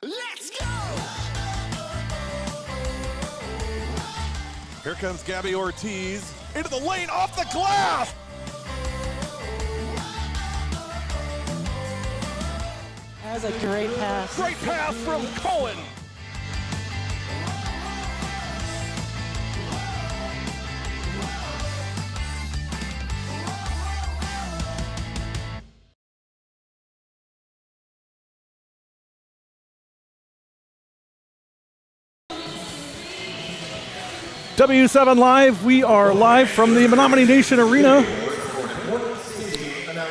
Let's go! Here comes Gabby Ortiz into the lane, off the glass. That was a great pass. Great pass from Cohen. W7 Live, we are live from the Menominee Nation Arena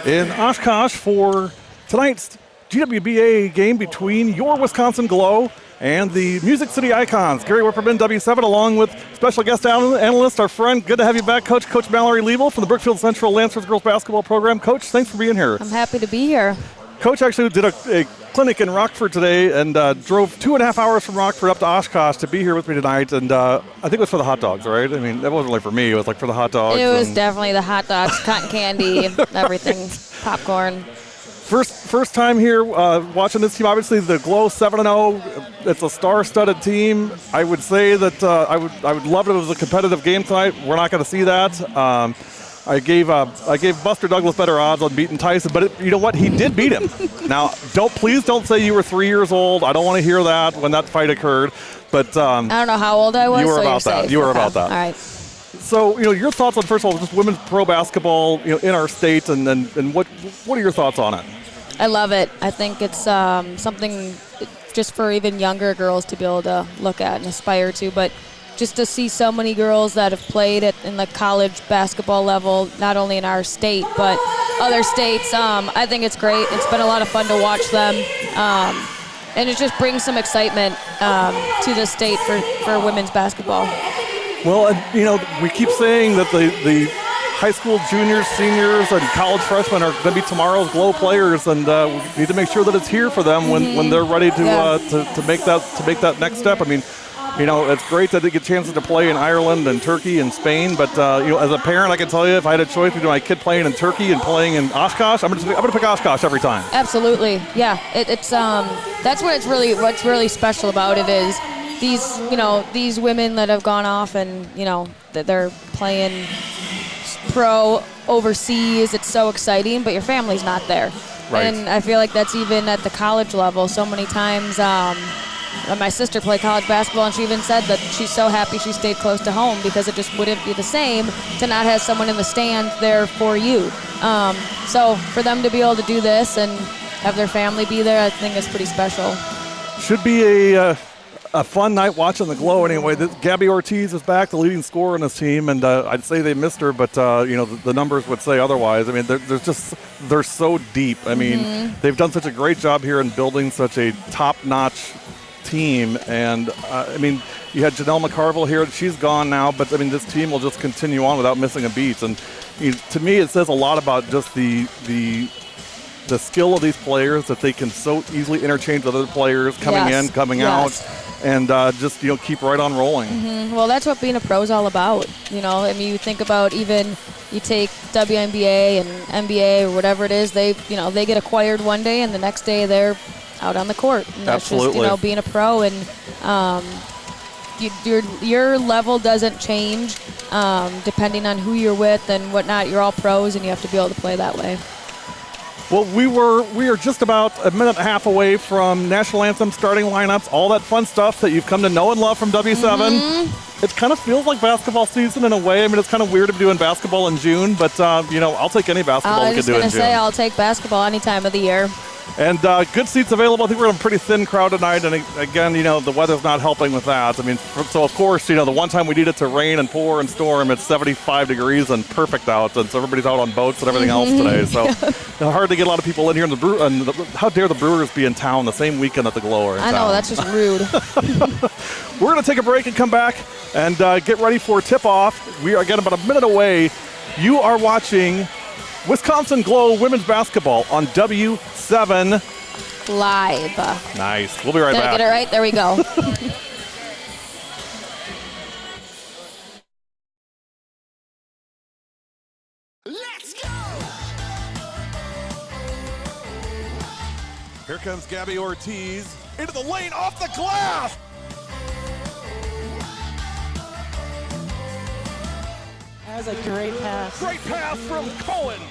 in Oshkosh for tonight's GWBA game between your Wisconsin GLO and the Music City Icons. Gary Whipperman, W7, along with special guest analyst, our friend. Good to have you back, Coach Mallory Liebel from the Brookfield Central Lancers girls basketball program. Coach, thanks for being here. I'm happy to be here. Coach actually did a clinic in Rockford today and drove 2.5 hours from Rockford up to Oshkosh to be here with me tonight. And I think it was for the hot dogs, right? I mean, that wasn't really for me. It was like for the hot dogs. It was definitely the hot dogs, cotton candy, everything, popcorn. First time here watching this team. Obviously, the GLO 7-0. It's a star-studded team. I would say that I would love it if it was a competitive game tonight. We're not going to see that. I gave Buster Douglas better odds on beating Tyson, but you know what? He did beat him. Now, please don't say you were 3 years old. I don't want to hear that when that fight occurred. But I don't know how old I was. You were so about that. Safe. You were okay. about that. All right. So, your thoughts on, first of all, just women's pro basketball, in our state, and what are your thoughts on it? I love it. I think it's something just for even younger girls to be able to look at and aspire to. But just to see so many girls that have played in the college basketball level, not only in our state, but other states, I think it's great. It's been a lot of fun to watch them. And it just brings some excitement to the state for women's basketball. Well, we keep saying that the high school juniors, seniors, and college freshmen are going to be tomorrow's GLO players, and we need to make sure that it's here for them when they're ready to make that next step. I mean, it's great that they get chances to play in Ireland and Turkey and Spain, but as a parent, I can tell you, if I had a choice between my kid playing in Turkey and playing in Oshkosh, I'm gonna pick Oshkosh every time. Absolutely, yeah. It's that's what's really special about it is these women that have gone off and that they're playing pro overseas. It's so exciting, but your family's not there. Right. And I feel like that's even at the college level. So many times, my sister played college basketball, and she even said that she's so happy she stayed close to home because it just wouldn't be the same to not have someone in the stand there for you. So for them to be able to do this and have their family be there, I think is pretty special. Should be a fun night watching the GLO anyway. Gabby Ortiz is back, the leading scorer in this team, and I'd say they missed her, but the numbers would say otherwise. I mean, they're so deep. I mean, they've done such a great job here in building such a top-notch team, and I mean, you had Janelle McCarville here. She's gone now, but I mean, this team will just continue on without missing a beat. And to me, it says a lot about just the skill of these players that they can so easily interchange with other players coming in, coming out, and just keep right on rolling. Well, that's what being a pro is all about. I mean, you think about even you take WNBA and NBA or whatever it is, they get acquired one day and the next day they're out on the court. And that's Absolutely. just being a pro, and your level doesn't change depending on who you're with and whatnot. You're all pros, and you have to be able to play that way. Well, we are just about a minute and a half away from National Anthem starting lineups, all that fun stuff that you've come to know and love from W7. It kind of feels like basketball season in a way. I mean, it's kind of weird to be doing basketball in June, but I'll take any basketball we can do in June. I was going to say I'll take basketball any time of the year. And good seats available. I think we're in a pretty thin crowd tonight. And again, the weather's not helping with that. I mean, so of course, the one time we need it to rain and pour and storm, it's 75 degrees and perfect out. And so everybody's out on boats and everything else today. So hard to get a lot of people in here. And how dare the Brewers be in town the same weekend that the GLO are in town. I know, that's just rude. We're going to take a break and come back and get ready for tip-off. We are, again, about a minute away. You are watching Wisconsin GLO women's basketball on W7 Live. Nice. We'll be right back. Did I get it right? There we go. Let's go! Here comes Gabby Ortiz into the lane, off the glass. That was a great pass. Great pass from Cohen.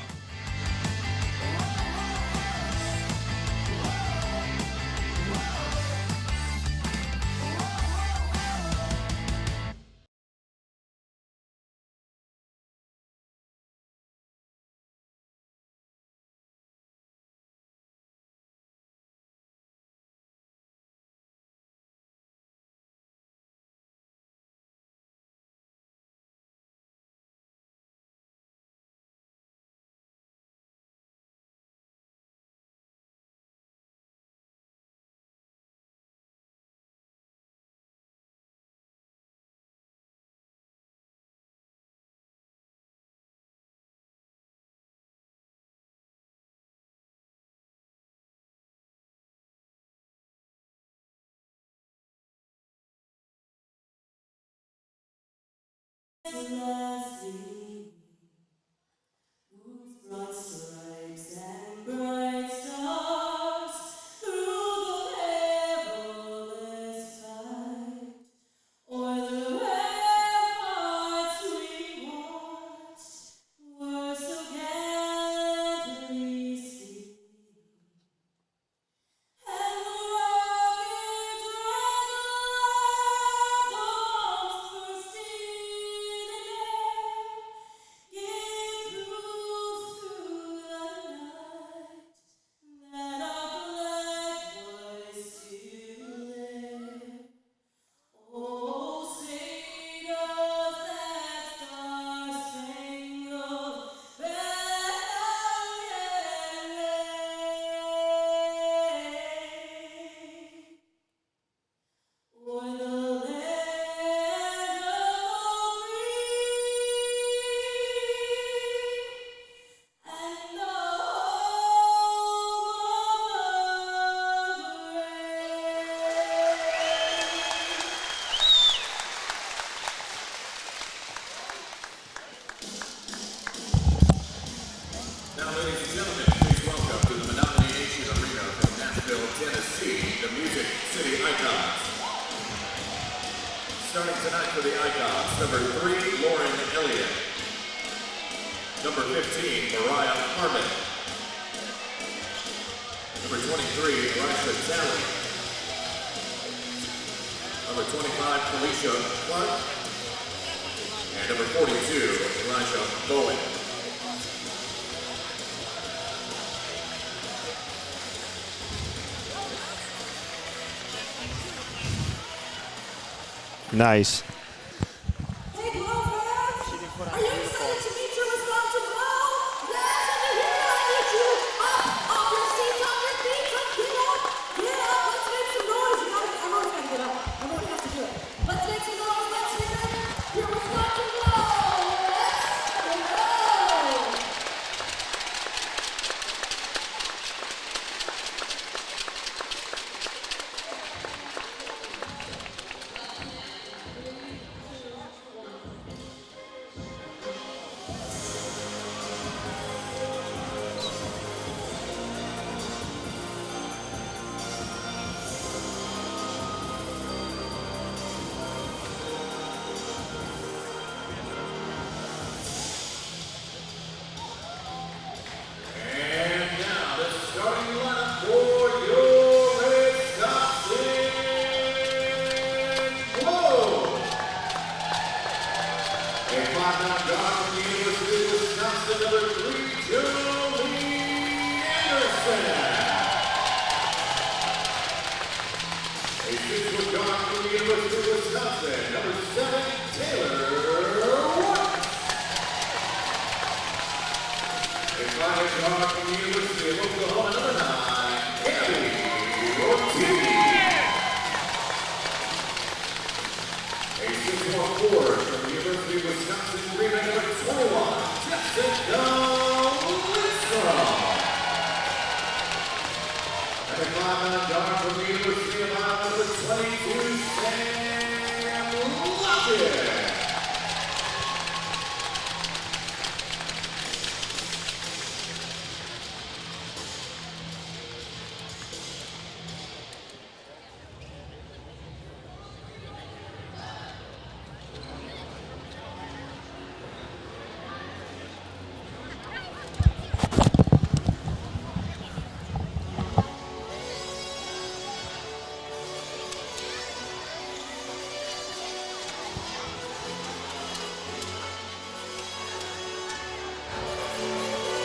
Now, ladies and gentlemen, please welcome to the Menominee Nation Arena from Nashville, Tennessee, the Music City Icons. Starting tonight for the Icons, number 3, Lauren Elliott. Number 15, Mariah Harmon. Number 23, Elisha Talley. Number 25, Felicia Clark. And number 42, Elisha Bowen. Nice. Hey, GLO fans! Are you excited to meet your responsive GLO? Yes, and you're here, I need you up, off your seats, off your feet, so get up, let's make some noise. Everyone's gotta get up. Everyone has to do it. Let's make some noise, let's hear it. Your responsive GLO! Let's go!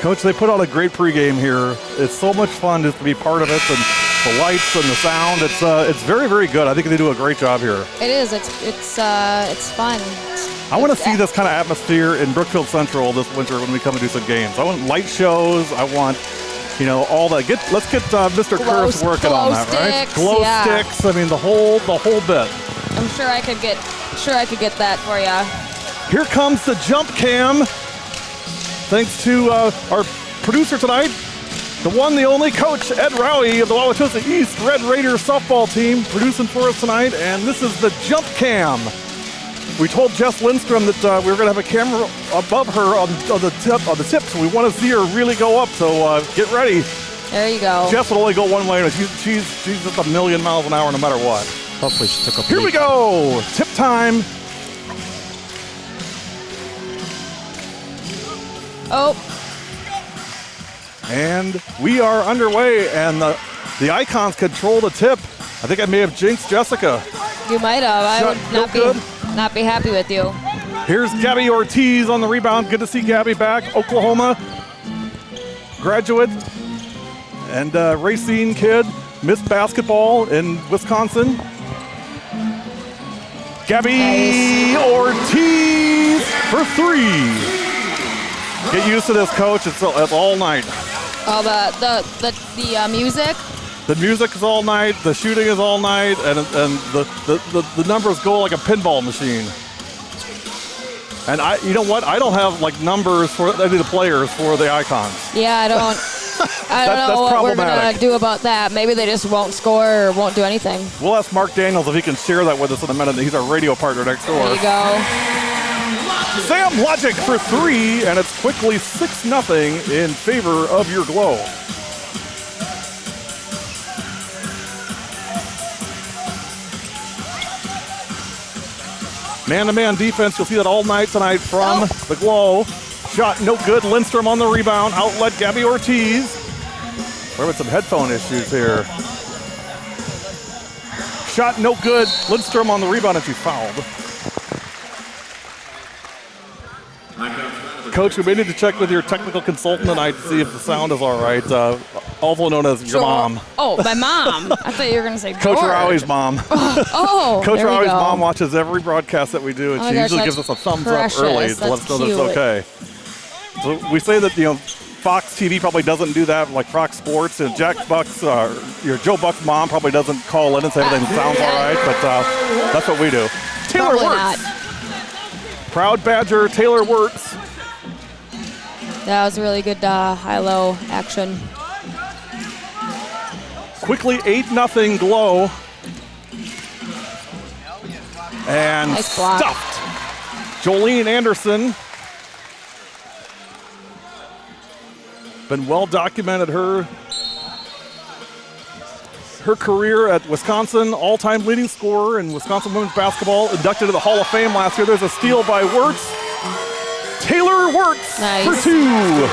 Coach, they put on a great pregame here. It's so much fun just to be part of it, and the lights and the sound. It's very, very good. I think they do a great job here. It is. It's fun. I want to see this kind of atmosphere in Brookfield Central this winter when we come and do some games. I want light shows. I want, all that. Let's get Mr. Curtis working on that, right? Glow sticks. I mean, the whole bit. I'm sure I could get that for you. Here comes the jump cam. Thanks to our producer tonight, the one, the only Coach Ed Rowie of the Wauwatosa East Red Raiders softball team, producing for us tonight. And this is the jump cam. We told Jess Lindstrom that we were going to have a camera above her on the tip, so we want to see her really go up. So get ready. There you go. Jess will only go one way, and she's just a million miles an hour no matter what. Hopefully she took a Here we go. Tip time. Oh. And we are underway, and the Icons control the tip. I think I may have jinxed Jessica. You might have. I would not be happy with you. Here's Gabby Ortiz on the rebound. Good to see Gabby back. Oklahoma graduate and Racine kid. Missed basketball in Wisconsin. Gabby Ortiz for 3. Get used to this, Coach. It's all night. Oh, the music. The music is all night. The shooting is all night, and the numbers go like a pinball machine. And you know what? I don't have like numbers for any of the players for the Icons. Yeah, I don't. I don't know what we're gonna do about that. Maybe they just won't score or won't do anything. We'll ask Mark Daniels if he can share that with us in a minute. He's our radio partner next door. There you go. Sam Logic for 3, and it's quickly 6-0 in favor of your Glow. Man-to-man defense, you'll see that all night tonight from the Glow. Shot no good. Lindstrom on the rebound. Outlet Gabby Ortiz. We're having some headphone issues here. Shot no good. Lindstrom on the rebound, and she fouled. Coach, we may need to check with your technical consultant tonight to see if the sound is all right. Also known as your mom. Oh, my mom. I thought you were going to say Coach Rowie's mom. Oh, Coach Rowie's mom watches every broadcast that we do, and she usually gives us a thumbs up early to let us know that it's okay. So we say that, Fox TV probably doesn't do that, like Fox Sports, and Jack Buck's, your Joe Buck's mom probably doesn't call in and say everything sounds all right, but that's what we do. Taylor Wirtz. Proud Badger, Taylor Wirtz. That was a really good high-low action. Quickly 8-0 Glow. And nice block. Stuffed. Jolene Anderson. Been well documented her career at Wisconsin, all-time leading scorer in Wisconsin women's basketball, inducted to the Hall of Fame last year. There's a steal by Wirtz. Taylor Wirtz for 2.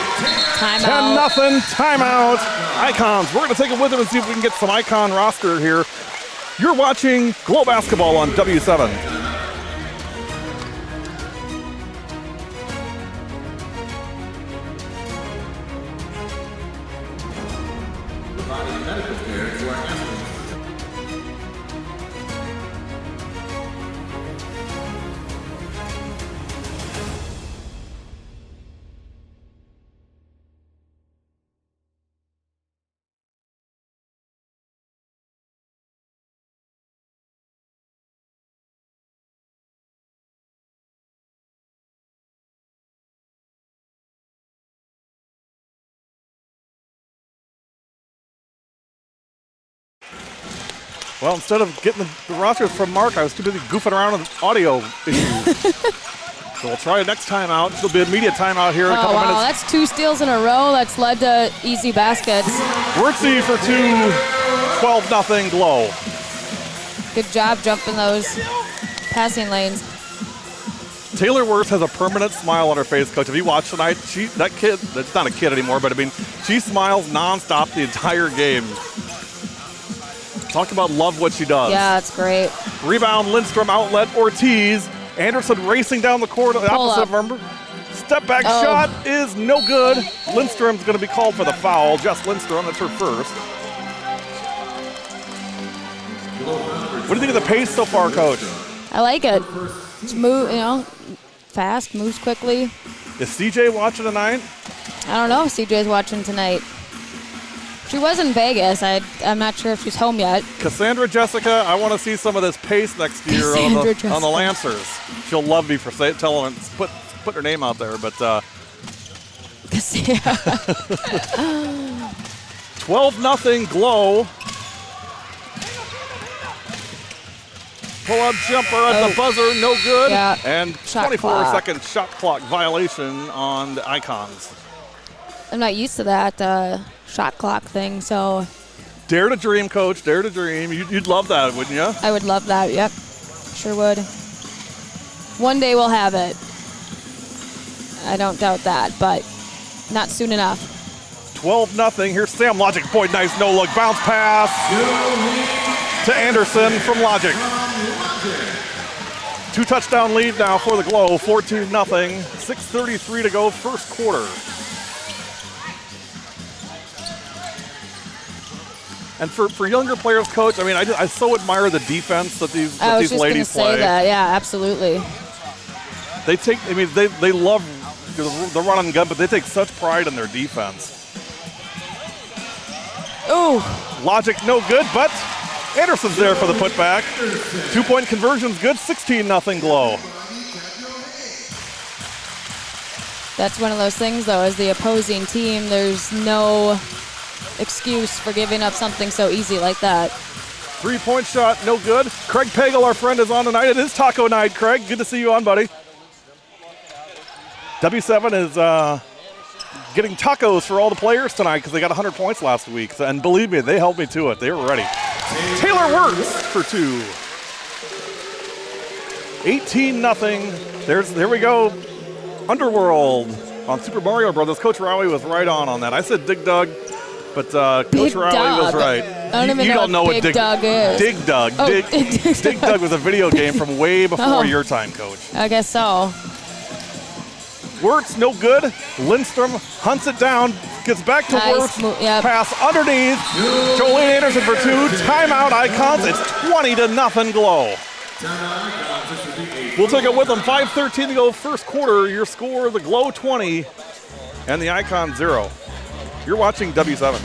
Timeout. 10-0 timeout. Icons. We're going to take it with them and see if we can get some Icon roster here. You're watching Glow Basketball on W7. Providing medical care to our athletes. Well, instead of getting the rosters from Mark, I was too busy goofing around with audio issues. So we'll try it next time out. There'll be an immediate timeout here in a couple minutes. Wow, that's 2 steals in a row. That's led to easy baskets. Wirtzy for 2, 12-0 Glow. Good job jumping those passing lanes. Taylor Wirtz has a permanent smile on her face, Coach. If you watch tonight, that kid, that's not a kid anymore, but I mean, she smiles nonstop the entire game. Talk about love what she does. Yeah, that's great. Rebound, Lindstrom, outlet, Ortiz. Anderson racing down the court, opposite of her. Step back shot is no good. Lindstrom's going to be called for the foul. Jess Lindstrom, that's her first. What do you think of the pace so far, Coach? I like it. It's fast, moves quickly. Is CJ watching tonight? I don't know if CJ's watching tonight. She was in Vegas. I'm not sure if she's home yet. Cassandra Jessica, I want to see some of this pace next year on the Lancers. She'll love me for telling put her name out there, but 12-0 GLO. Pull-up jumper at the buzzer, no good. Yeah. And 24-second shot clock violation on the Icons. I'm not used to that shot clock thing, so. Dare to dream, Coach. Dare to dream. You'd love that, wouldn't you? I would love that. Yep, sure would. One day we'll have it. I don't doubt that, but not soon enough. 12-0. Here's Sam Logic. Boy, nice no-look bounce pass to Anderson from Logic. 2-touchdown lead now for the GLO. 14-0. 6:33 to go, first quarter. And for younger players, Coach, I mean, I so admire the defense that these ladies play. I was just going to say that. Yeah, absolutely. They love the run and gun, but they take such pride in their defense. Ooh. Logic no good, but Anderson's there for the putback. 2-point conversion's good. 16-0 GLO. That's one of those things, though, as the opposing team, there's no excuse for giving up something so easy like that. 3-point shot, no good. Craig Pagel, our friend, is on tonight. It is taco night, Craig. Good to see you on, buddy. W7 is getting tacos for all the players tonight because they got 100 points last week. So, and believe me, they held me to it. They were ready. Taylor Wirtz for 2. 18-0. There we go. Underworld on Super Mario Brothers. Coach Rowie was right on that. I said Dig Dug, but Coach Rowie was right. I don't even know what Dig Dug is. Dig Dug. Oh, Dig Dug was a video game from way before your time, Coach. I guess so. Wirtz, no good. Lindstrom hunts it down, gets back to Wirtz. Yep. Pass underneath. Jolene Anderson for 2. Timeout, Icons. It's 20-0 GLO. We'll take it with them. 5:13 to go, first quarter. Your score, the GLO 20 and the Icons 0. You're watching W7.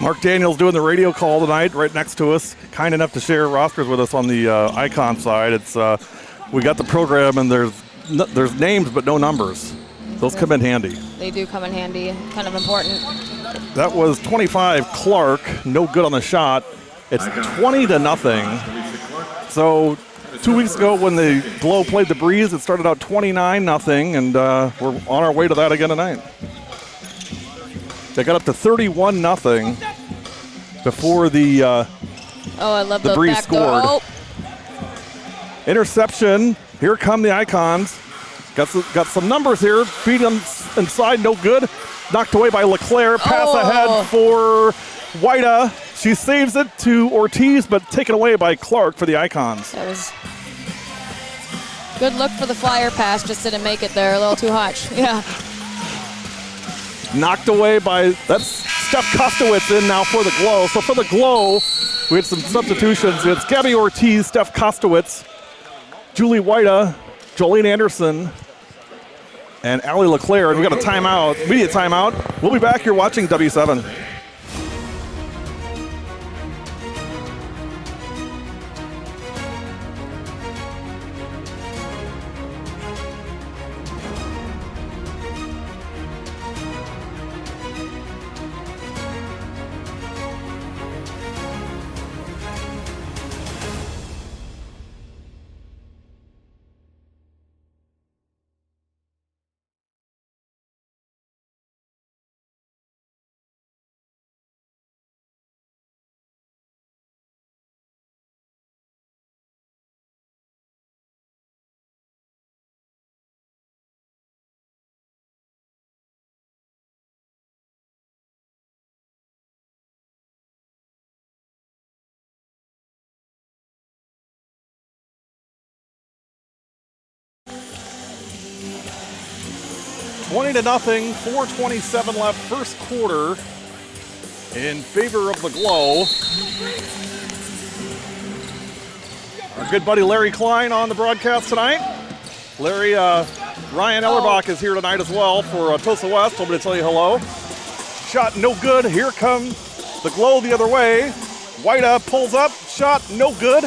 Mark Daniels doing the radio call tonight, right next to us. Kind enough to share rosters with us on the Icon side. It's we got the program, and there's names but no numbers. Those come in handy. They do come in handy. Kind of important. That was 25 Clark, no good on the shot. It's 20-0. So 2 weeks ago when the GLO played the Breeze, it started out 29-0, and we're on our way to that again tonight. They got up to 31-0 before the I love the Breeze back door. scored. Interception. Here come the Icons. Got some numbers here. Feed them inside, no good. Knocked away by LeClaire. Pass ahead for Whita. She saves it to Ortiz, but taken away by Clark for the Icons. That was good look for the flyer pass. Just didn't make it there. A little too much. Yeah. Knocked away by, that's Steph Kostowitz in now for the GLO. So for the GLO, We had some substitutions. It's Gabby Ortiz, Steph Kostowitz, Julie Whita, Jolene Anderson, and Allie LeClaire. And we got a timeout, immediate timeout. We'll be back here watching W7. Twenty to nothing, 4:27 left, first quarter in favor of the GLO. Our good buddy Larry Klein on the broadcast tonight. Larry, Ryan Ellerbach is here tonight as well for Tulsa West. Told me to tell you hello. Shot no good. Here come the GLO the other way. Whita pulls up. Shot no good.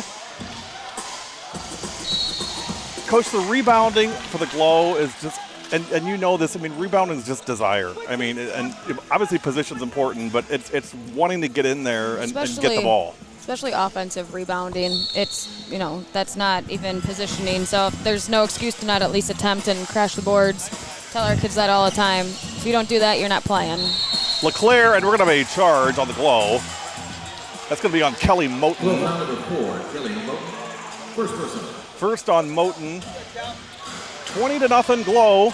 Coach, the rebounding for the GLO is just, and you know this, I mean, rebounding is just desire. I mean, and obviously position's important, but it's wanting to get in there and get the ball. Especially offensive rebounding. It's, you know, that's not even positioning. So if there's no excuse to not at least attempt and crash the boards. Tell our kids that all the time. If you don't do that, you're not playing. LeClaire, and we're going to have a charge on the GLO. That's going to be on Kelly Moten. Number 4, Kelly Moten. First person. First on Moten. 20 to nothing GLO.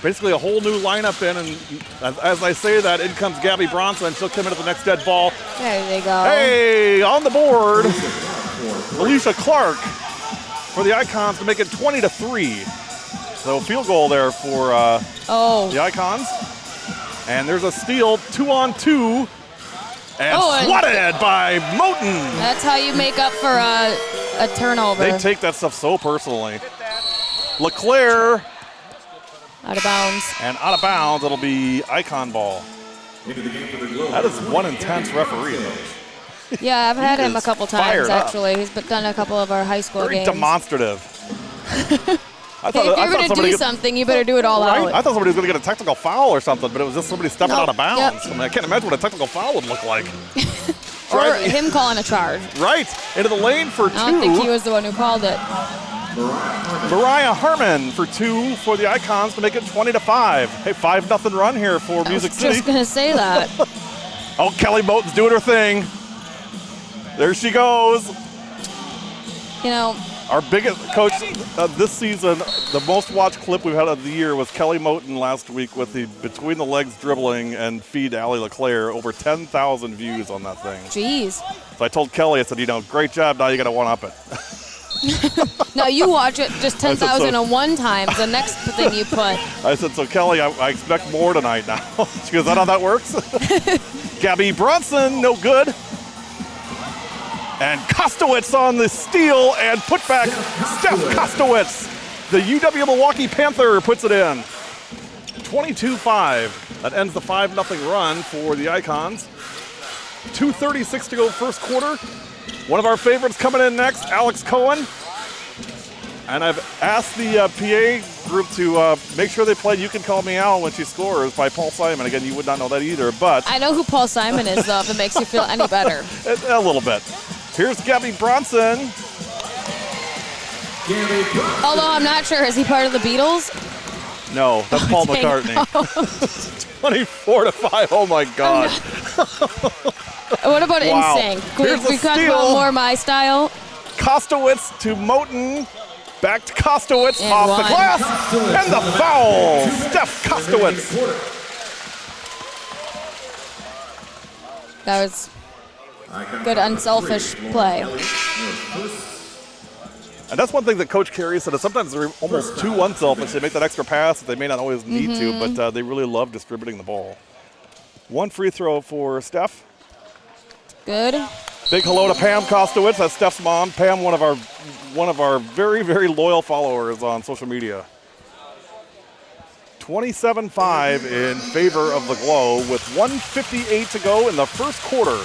Basically a whole new lineup in, and as I say that, in comes Gabby Bronson. She'll come in at the next dead ball. There they go. Hey, on the board, Alicia Clark for the Icons to make it 20 to 3. So field goal there for the Icons. And there's a steal, 2-on-2, and swatted by Moten. That's how you make up for a turnover. They take that stuff so personally. LeClaire. Out of bounds. And out of bounds, it'll be Icon ball. That is one intense referee. Yeah, I've had him a couple times, up. actually. He's done a couple of our high school Very games. demonstrative. If you're going to do something, you better do it all out. I thought somebody was going to get a technical foul or something, but it was just somebody stepping out of bounds. Yep. I mean, I can't imagine what a technical foul would look like. Or him calling a charge. Right, into the lane for 2. I don't think he was the one who called it. Mariah Harmon for 2 for the Icons to make it 20 to 5. Hey, 5-0 run here for Music City. I was just going to say that. Oh, Kelly Moten's doing her thing. There she goes. You know, our biggest coach this season, the most watched clip we've had of the year was Kelly Moten last week with the between the legs dribbling and feed Allie LeClaire. Over 10,000 views on that thing. Jeez. So I told Kelly, I said, you know, great job. Now you got to one-up it. No, you watch it just 10,001 times. The next thing you put. I said, so Kelly, I expect more tonight now. She goes, is that how that works? Gabby Bronson, no good. And Kostowitz on the steal and putback. Steph Kostowitz, the UW Milwaukee Panther, puts it in. 22-5. That ends the 5-0 run for the Icons. 2:36 to go first quarter. One of our favorites coming in next, Alex Cohen. And I've asked the PA group to make sure they play You Can Call Me Al When She Scores by Paul Simon. Again, you would not know that either, but... I know who Paul Simon is, though, if it makes you feel any better. A little bit. Here's Gabby Bronson. Although I'm not sure, is he part of the Beatles? No, that's Paul McCartney. 24 to 5, oh my God. What about NSYNC? Can we talk about more my style? Kostowitz to Moten. Back to Kostowitz And off one. the glass. And the foul. Steph Kostowitz. That was good, unselfish play. And that's one thing that Coach Carey said, is sometimes they're almost too unselfish. They make that extra pass that they may not always need to, but they really love distributing the ball. One free throw for Steph. Good. Big hello to Pam Kostowitz. That's Steph's mom. Pam, one of our very, very loyal followers on social media. 27-5 in favor of the GLO with 1:58 to go in the first quarter.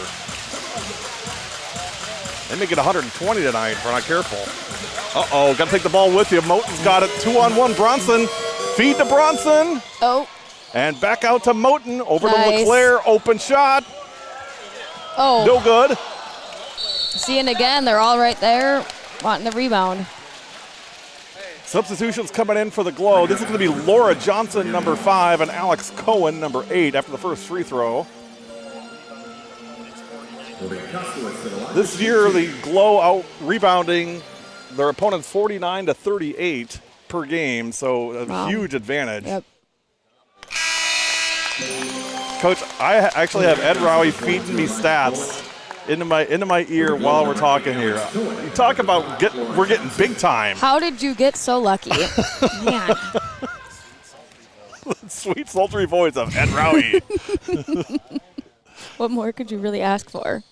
They may get 120 tonight if we're not careful. Uh-oh, got to take the ball with you. Moten's got it. 2-on-1. Bronson. Feed to Bronson. Oh. And back out to Moten. Over to Nice. LeClaire. Open shot. Oh. No good. Seeing again, they're all right there wanting the rebound. Substitutions coming in for the GLO. This is going to be Laura Johnson, number 5, and Alex Cohen, number 8, after the first free throw. This year, the GLO out rebounding their opponents 49 to 38 per game, so a huge advantage. Yep. Coach, I actually have Ed Rowie feeding me stats into my ear while we're talking here. You talk about we're getting big time. How did you get so lucky? Man. Sweet, sultry voice of Ed Rowie. What more could you really ask for?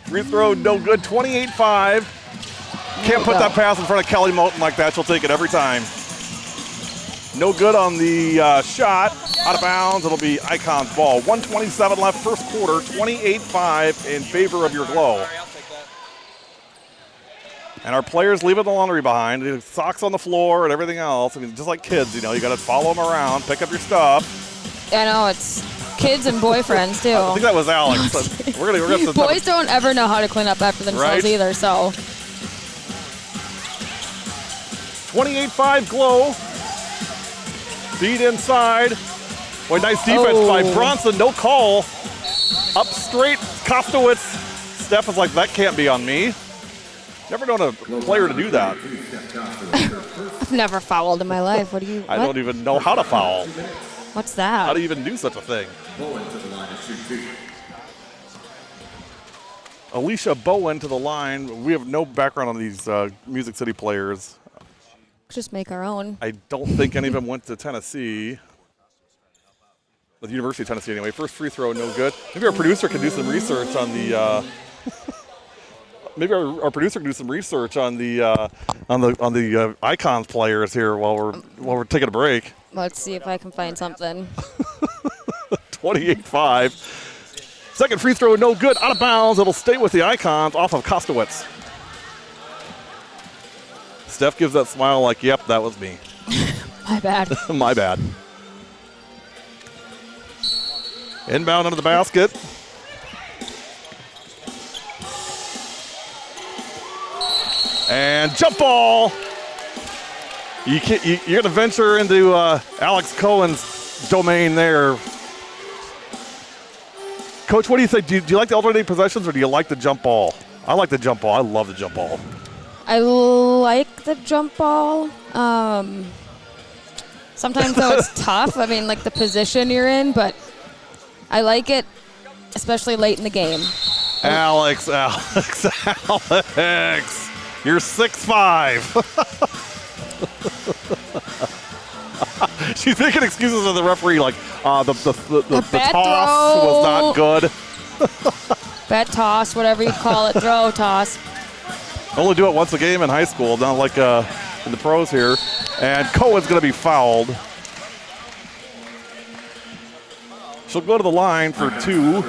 Free throw, no good. 28-5. Can't put that pass in front of Kelly Moten like that. She'll take it every time. No good on the shot. Out of bounds. It'll be Icon's ball. 1:27 left, first quarter. 28-5 in favor of your GLO. And our players leaving the laundry behind. The socks on the floor and everything else. I mean, just like kids, you know, you got to follow them around, pick up your stuff. I know, it's kids and boyfriends, too. I think that was Alex. We're gonna Boys don't ever know how to clean up after themselves Right? either, so. 28-5 GLO. Feed inside. Boy, nice defense by Bronson. No call. Up straight, Kostowitz. Steph is like, that can't be on me. Never known a player to do that. I've never fouled in my life. What do you? I don't even know how to foul. What's that? How do you even do such a thing? Alicia Bowen to the line. We have no background on these Music City players. Just make our own. I don't think any of them went to Tennessee. The University of Tennessee, anyway. First free throw, no good. Maybe our producer can do some research on the. Maybe our producer can do some research on the Icons players here while we're taking a break. Let's see if I can find something. 28-5. Second free throw, no good. Out of bounds. It'll stay with the Icons off of Kostowitz. Steph gives that smile like, yep, that was me. My bad. My bad. Inbound under the basket. And jump ball. You're going to venture into Alex Cohen's domain there. Coach, what do you think? Do you like the alternating possessions or do you like the jump ball? I like the jump ball. I love the jump ball. I like the jump ball. Sometimes, though, it's tough. I mean, like the position you're in, but I like it, especially late in the game. Alex. You're 6'5". She's making excuses to the referee, like the toss was not good. Bet toss, whatever you call it, throw toss. Only do it once a game in high school, not like in the pros here. And Cohen's going to be fouled. She'll go to the line for two.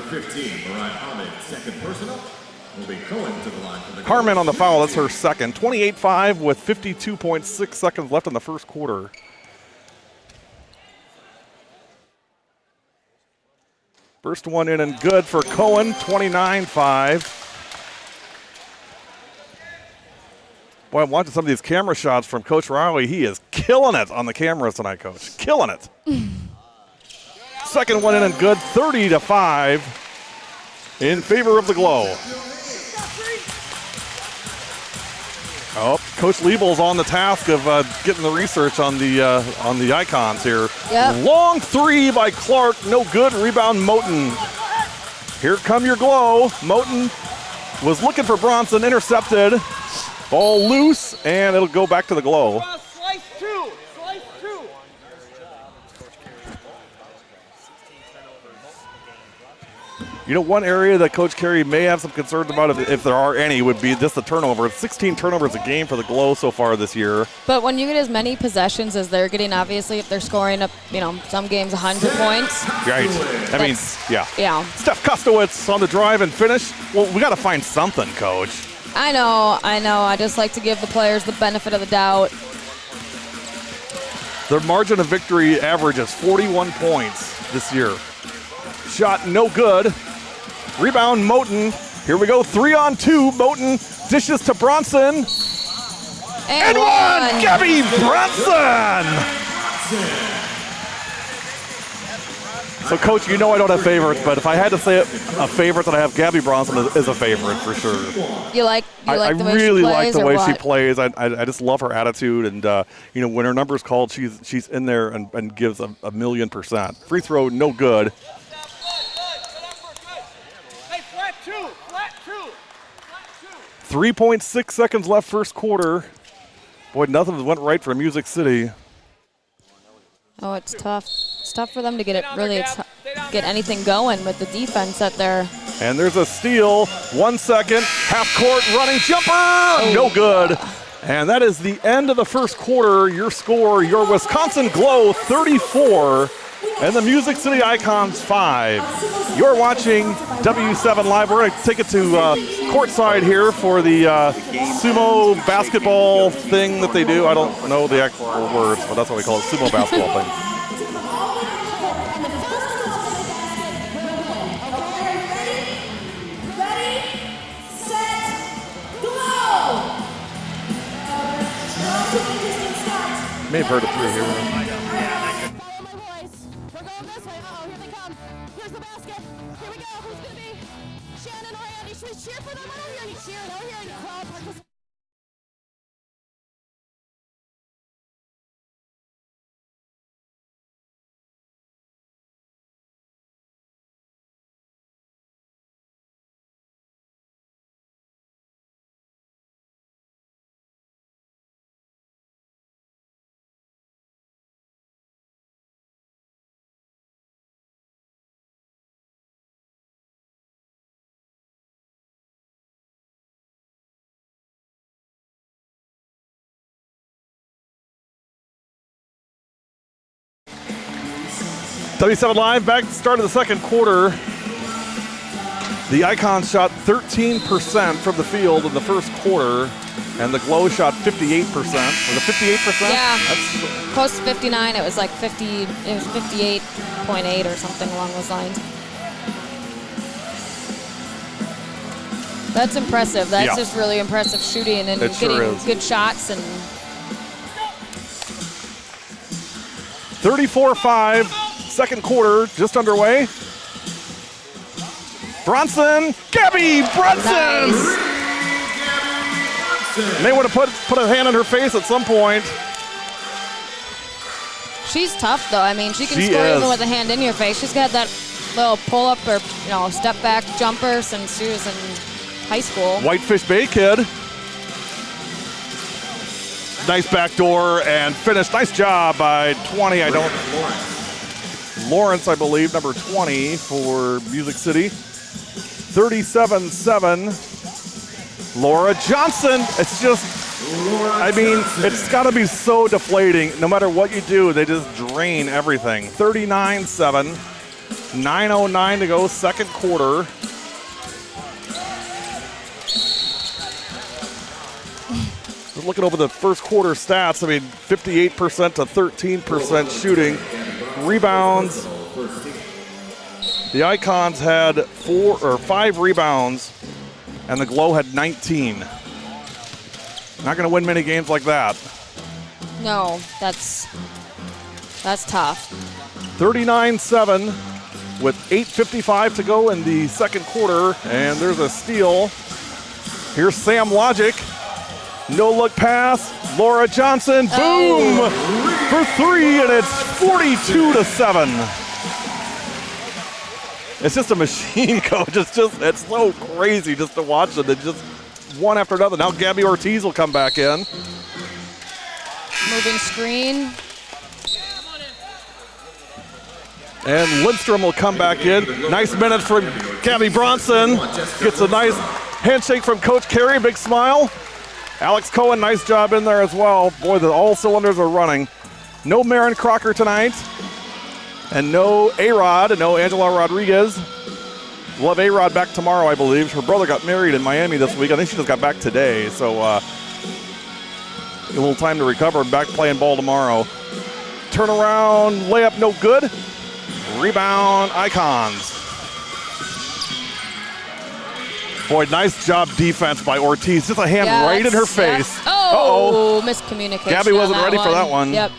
Harmon on the foul, that's her second. 28-5 with 52.6 seconds left in the first quarter. First one in and good for Cohen, 29-5. Boy, I'm watching some of these camera shots from Coach Riley. He is killing it on the cameras tonight, Coach. Killing it. Second one in and good, 30-5 in favor of the GLO. Oh, Coach Liebel's on the task of getting the research on the Icons here. Yep. Long three by Clark, no good. Rebound Moten. Here come your GLO. Moten was looking for Bronson, intercepted. Ball loose, and it'll go back to the GLO. You know, one area that Coach Carey may have some concerns about, if there are any, would be just the turnover. 16 turnovers a game for the GLO so far this year. But when you get as many possessions as they're getting, obviously, if they're scoring up, some games 100 points. Right. I mean, yeah. Yeah. Steph Kostowitz on the drive and finish. Well, we got to find something, Coach. I know. I just like to give the players the benefit of the doubt. Their margin of victory average is 41 points this year. Shot no good. Rebound, Moten. Here we go, 3-on-2. Moten dishes to Bronson. And one! Gabby Bronson! So, Coach, you know I don't have favorites, but if I had to say a favorite, that I have, Gabby Bronson is a favorite for sure. You like the way she plays? I really like the way what? she plays. I just love her attitude, and when her number's called, she's in there and gives a 1,000,000%. Free throw, no good. 3.6 seconds left first quarter. Boy, nothing went right for Music City. Oh, it's tough. It's tough for them to get get anything going with the defense that they're. And there's a steal. 1 second. Half court running jumper. Oh. No good. And that is the end of the first quarter. Your score, your Wisconsin GLO 34 and the Music City Icons 5. You're watching W7 Live. We're going to take it to courtside here for the sumo basketball thing that they do. I don't know the actual words, but that's what we call it, sumo basketball thing. May have heard it through here. Follow my voice. We're going this way. Uh-oh, here they come. Here's the basket. Here we go. Who's going to be? Shannon or Andy? Should we cheer for them? I don't hear any cheering. I don't hear any crowd participation. W7 Live, back at the start of the second quarter. The Icons shot 13% from the field in the first quarter, and the GLO shot 58%. Was it 58%? Yeah, That's close to 59. It was like 50. It was 58.8 or something along those lines. That's impressive. That's just really impressive shooting and getting good shots and. 34-5. Second quarter just underway. Bronson, Gabby Bronson! Nice. May want to put a hand on her face at some point. She's tough, though. I mean, she can score even with a hand in your face. She's got that little pull-up or step back jumper since she was in high school. Whitefish Bay kid. Nice backdoor and finish. Nice job by 20. Lawrence, I believe, number 20 for Music City. 37-7. Laura Johnson. It's just, it's got to be so deflating. No matter what you do, they just drain everything. 39-7. 9:09 to go, second quarter. Looking over the first quarter stats, 58% to 13% shooting. Rebounds. The Icons had 4 or 5 rebounds, and the GLO had 19. Not going to win many games like that. No, that's tough. 39-7 with 8:55 to go in the second quarter, and there's a steal. Here's Sam Logic. No-look pass. Laura Johnson, boom, for 3, and it's 42-7. It's just a machine, Coach. It's so crazy just to watch it. It's just one after another. Now Gabby Ortiz will come back in. Moving screen. And Lindstrom will come back in. Nice minute from Gabby Bronson. Gets a nice handshake from Coach Carey, big smile. Alex Cohen, nice job in there as well. Boy, all cylinders are running. No Marin Crocker tonight. And no A-Rod, no Angela Rodriguez. We'll have A-Rod back tomorrow, I believe. Her brother got married in Miami this week. I think she just got back today, so a little time to recover. Back playing ball tomorrow. Turnaround, layup, no good. Rebound, Icons. Boy, nice job defense by Ortiz. Just a hand right in her face. Yes. Oh, miscommunication. Gabby wasn't ready for that one. Yep.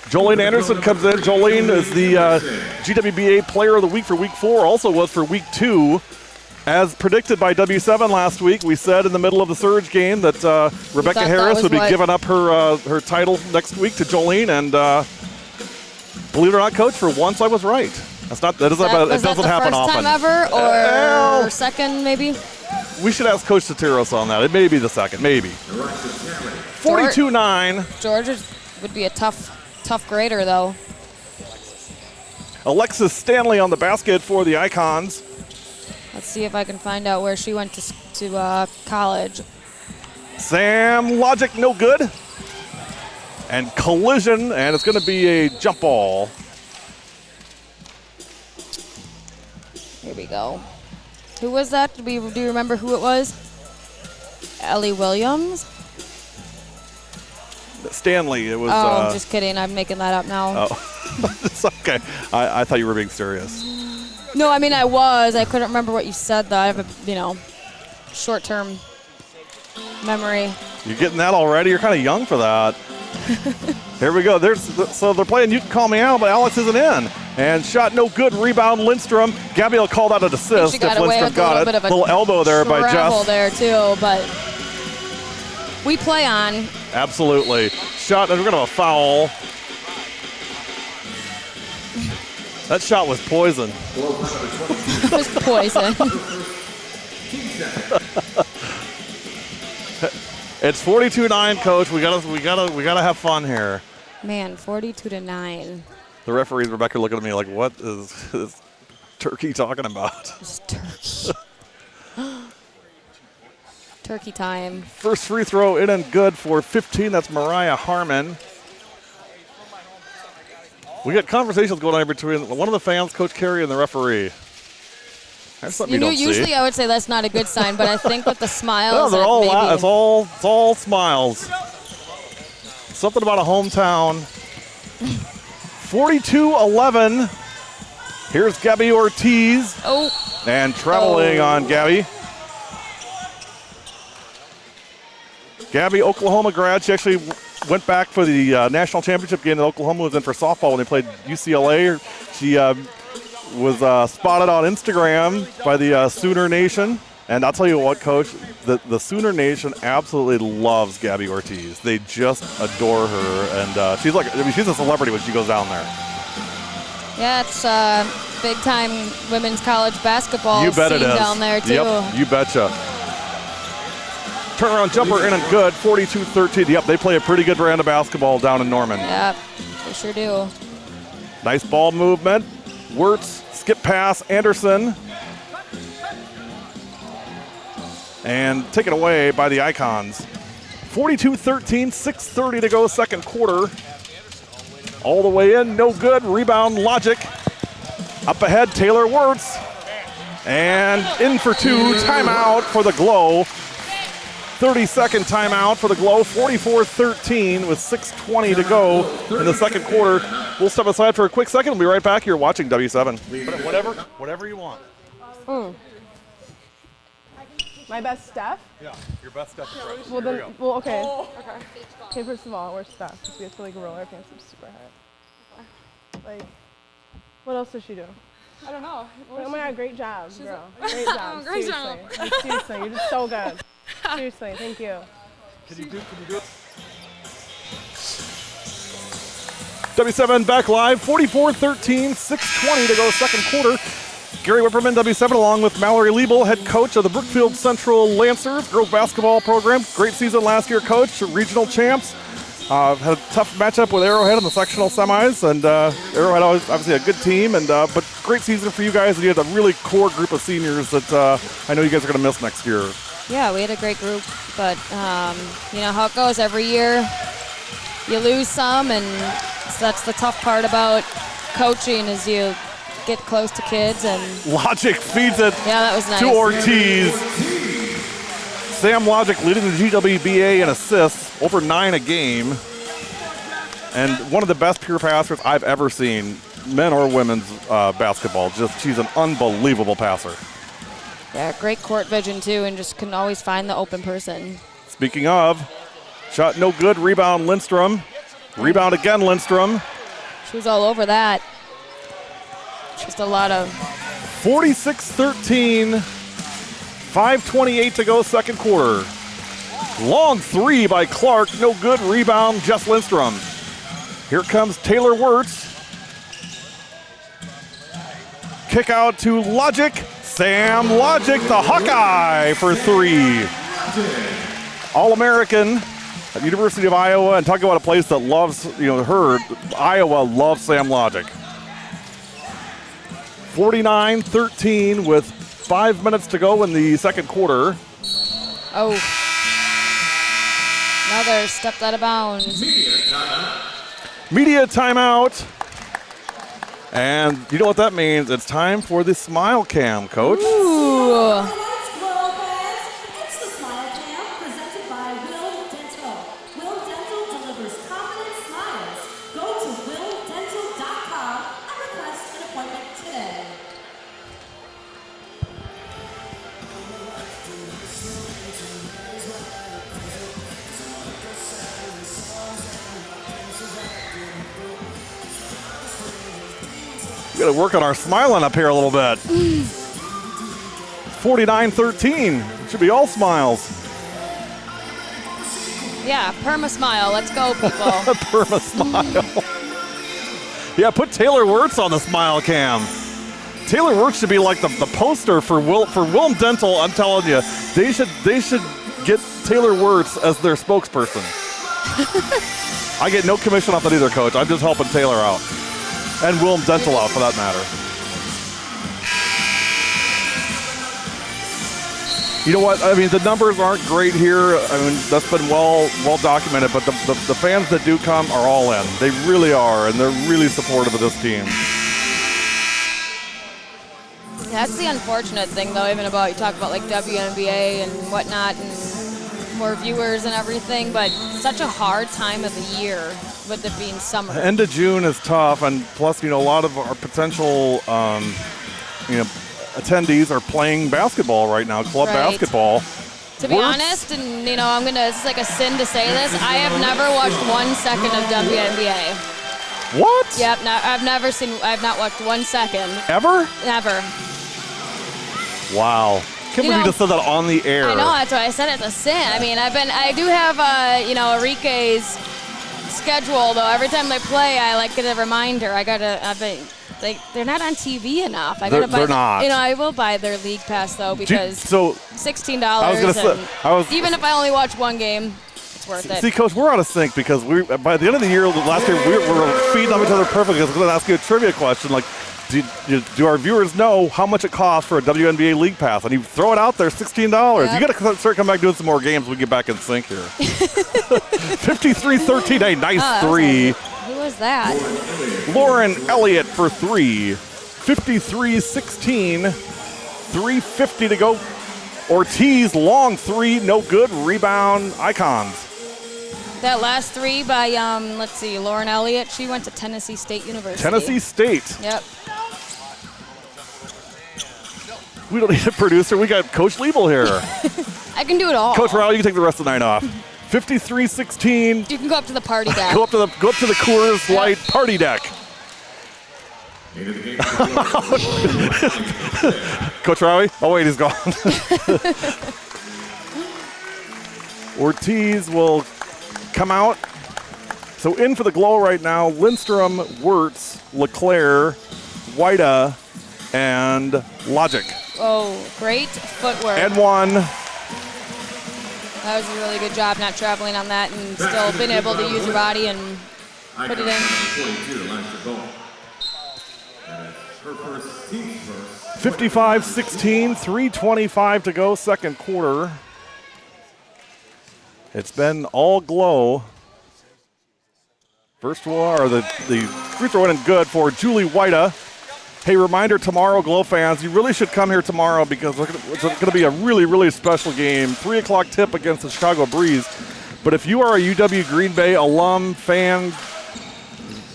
Jolene Anderson comes in. Jolene is the GWBA Player of the Week for Week 4. Also was for Week 2. As predicted by W7 last week, we said in the middle of the Surge game that Rebecca Harris would be giving up her title next week to Jolene, and believe it or not, Coach, for once I was right. It doesn't happen often. First time ever, or second maybe? We should ask Coach Soteros on that. It may be the second, maybe. 42-9. Georgia would be a tough grader, though. Alexis Stanley on the basket for the Icons. Let's see if I can find out where she went to college. Sam Logic, no good. And collision, and it's going to be a jump ball. Here we go. Who was that? Do you remember who it was? Ellie Williams? Stanley, it was. Oh, just kidding. I'm making that up now. Oh, it's okay. I thought you were being serious. No, I mean, I was. I couldn't remember what you said, though. I have a, short-term memory. You're getting that already? You're kind of young for that. Here we go. So they're playing You Can Call Me Out, but Alex isn't in. And shot no good. Rebound, Lindstrom. Gabby will call that an assist if Lindstrom got it. Little elbow there by Jess. There, too, but we play on. Absolutely. Shot, and we're going to have a foul. That shot was poison. It was poison. It's 42-9, Coach. We gotta have fun here. Man, 42-9. The referees, Rebecca, looking at me like, what is Turkey talking about? It's turkey. Turkey time. First free throw in and good for 15. That's Mariah Harmon. We got conversations going on between one of the fans, Coach Carey, and the referee. That's something you don't see. Usually I would say that's not a good sign, but I think with the smiles, no, they're all it's all smiles. Something about a hometown. 42-11. Here's Gabby Ortiz. Oh. And traveling on Gabby. Gabby, Oklahoma grad. She actually went back for the national championship game that Oklahoma was in for softball when they played UCLA. She was spotted on Instagram by the Sooner Nation. And I'll tell you what, Coach, the Sooner Nation absolutely loves Gabby Ortiz. They just adore her. And she's a celebrity when she goes down there. Yeah, it's big-time women's college basketball You bet scene it is. down there, too. Yep, you betcha. Turnaround jumper in and good, 42-13. Yep, they play a pretty good brand of basketball down in Norman. Yep, they sure do. Nice ball movement. Wirtz, skip pass, Anderson. And taken away by the Icons. 42-13, 6:30 to go, second quarter. All the way in, no good. Rebound, Logic. Up ahead, Taylor Wirtz. And in for two, timeout for the GLO. 30-second timeout for the GLO, 44-13 with 6:20 to go in the second quarter. We'll step aside for a quick second. We'll be right back. You're watching W7. Whatever you want. My best Steph? Yeah, your best step. Well, then, okay. Okay, first of all, where's Steph? Because we have to, roll our pants up super high. What else does she do? I don't know. Oh my God, great job, girl. Great job. Great Seriously. Seriously, you're just so good. Seriously, thank you. Can you do it? W7 back live, 44-13, 6:20 to go, second quarter. Gary Whipperman, W7, along with Mallory Liebel, head coach of the Brookfield Central Lancers girls basketball program. Great season last year, coach. Regional champs. Had a tough matchup with Arrowhead in the sectional semis, and Arrowhead obviously a good team, and but great season for you guys. And you had a really core group of seniors that I know you guys are going to miss next year. Yeah, we had a great group, but you know how it goes every year. You lose some, and that's the tough part about coaching is you get close to kids. And Logic feeds it yeah, that was nice. to Ortiz. Sam Logic leading the GWBA in assists, over 9 a game. And one of the best pure passers I've ever seen, men or women's basketball. She's an unbelievable passer. Yeah, great court vision too, and just can always find the open person. Speaking of, shot no good, rebound Lindstrom. Rebound again Lindstrom. She was all over that. Just a lot of 46-13, 5:28 to go, second quarter. Long three by Clark, no good, rebound Jess Lindstrom. Here comes Taylor Wirtz. Kick out to Logic. Sam Logic, the Hawkeye for three. All-American at University of Iowa, and talking about a place that loves, her. Iowa loves Sam Logic. 49-13 with 5 minutes to go in the second quarter. oh, another stepped out of bounds. Media timeout. And you know what that means? It's time for the Smile Cam, Coach. Ooh. Let's go, fans. It's the Smile Cam presented by Will Dental. Will Dental delivers confident smiles. Go to willdental.com and request an appointment today. We got to work on our smiling up here a little bit. 49-13. Should be all smiles. Yeah, perma smile. Let's go, people. Perma smile. Yeah, put Taylor Wirtz on the Smile Cam. Taylor Wirtz should be like the poster for Willem Dental. I'm telling you, they should get Taylor Wirtz as their spokesperson. I get no commission off that either, Coach. I'm just helping Taylor out. And Willem Dental out, for that matter. You know what? I mean, the numbers aren't great here. I mean, that's been well documented. But the fans that do come are all in. They really are, and they're really supportive of this team. That's the unfortunate thing, though, even about, you talk about like WNBA and whatnot and more viewers and everything, but such a hard time of the year with it being summer. End of June is tough, and plus, a lot of our potential, attendees are playing basketball right now, club basketball. To be honest, and it's like a sin to say this, I have never watched 1 second of WNBA. What? Yep, I've not watched 1 second. Ever? Never. Wow. Can't believe you just said that on the air. I know, that's why I said it's a sin. I mean, I do have, Enrique's schedule, though. Every time they play, I get a reminder. They're not on TV enough. They're not. I will buy their league pass, though, because $16. I was gonna say, even if I only watch one game, it's worth it. See, Coach, we're out of sync because by the end of the year, last year, we were feeding on each other perfectly. I was going to ask you a trivia question, do our viewers know how much it costs for a WNBA league pass? And you throw it out there, $16. Yep. You got to start coming back doing some more games. We get back in sync here. 53-13, a nice three. Who was that? Lauren Elliott for three. 53-16, 3:50 to go. Ortiz, long three, no good. Rebound, Icons. That last three by, Lauren Elliott. She went to Tennessee State University. Tennessee State. Yep. We don't need a producer. We got Coach Liebel here. I can do it all. Coach Rowell, you can take the rest of the night off. 53-16. You can go up to the party deck. Go up to the Coors Light party deck. Coach Rowie? Oh wait, he's gone. Ortiz will come out. So in for the GLO right now, Lindstrom, Wirtz, LeClaire, Whita, and Logic. Oh, great footwork. And one. That was a really good job not traveling on that and still being able to use your body and put it in. 42, Lancaster Bowen. And it's her first, team's first. 55-16, 3:25 to go, second quarter. It's been all GLO. First one, or the free throw in and good for Julie Whita. Hey, reminder tomorrow, GLO fans, you really should come here tomorrow because it's going to be a really, really special game. 3 o'clock tip against the Chicago Breeze. But if you are a UW Green Bay alum, fan,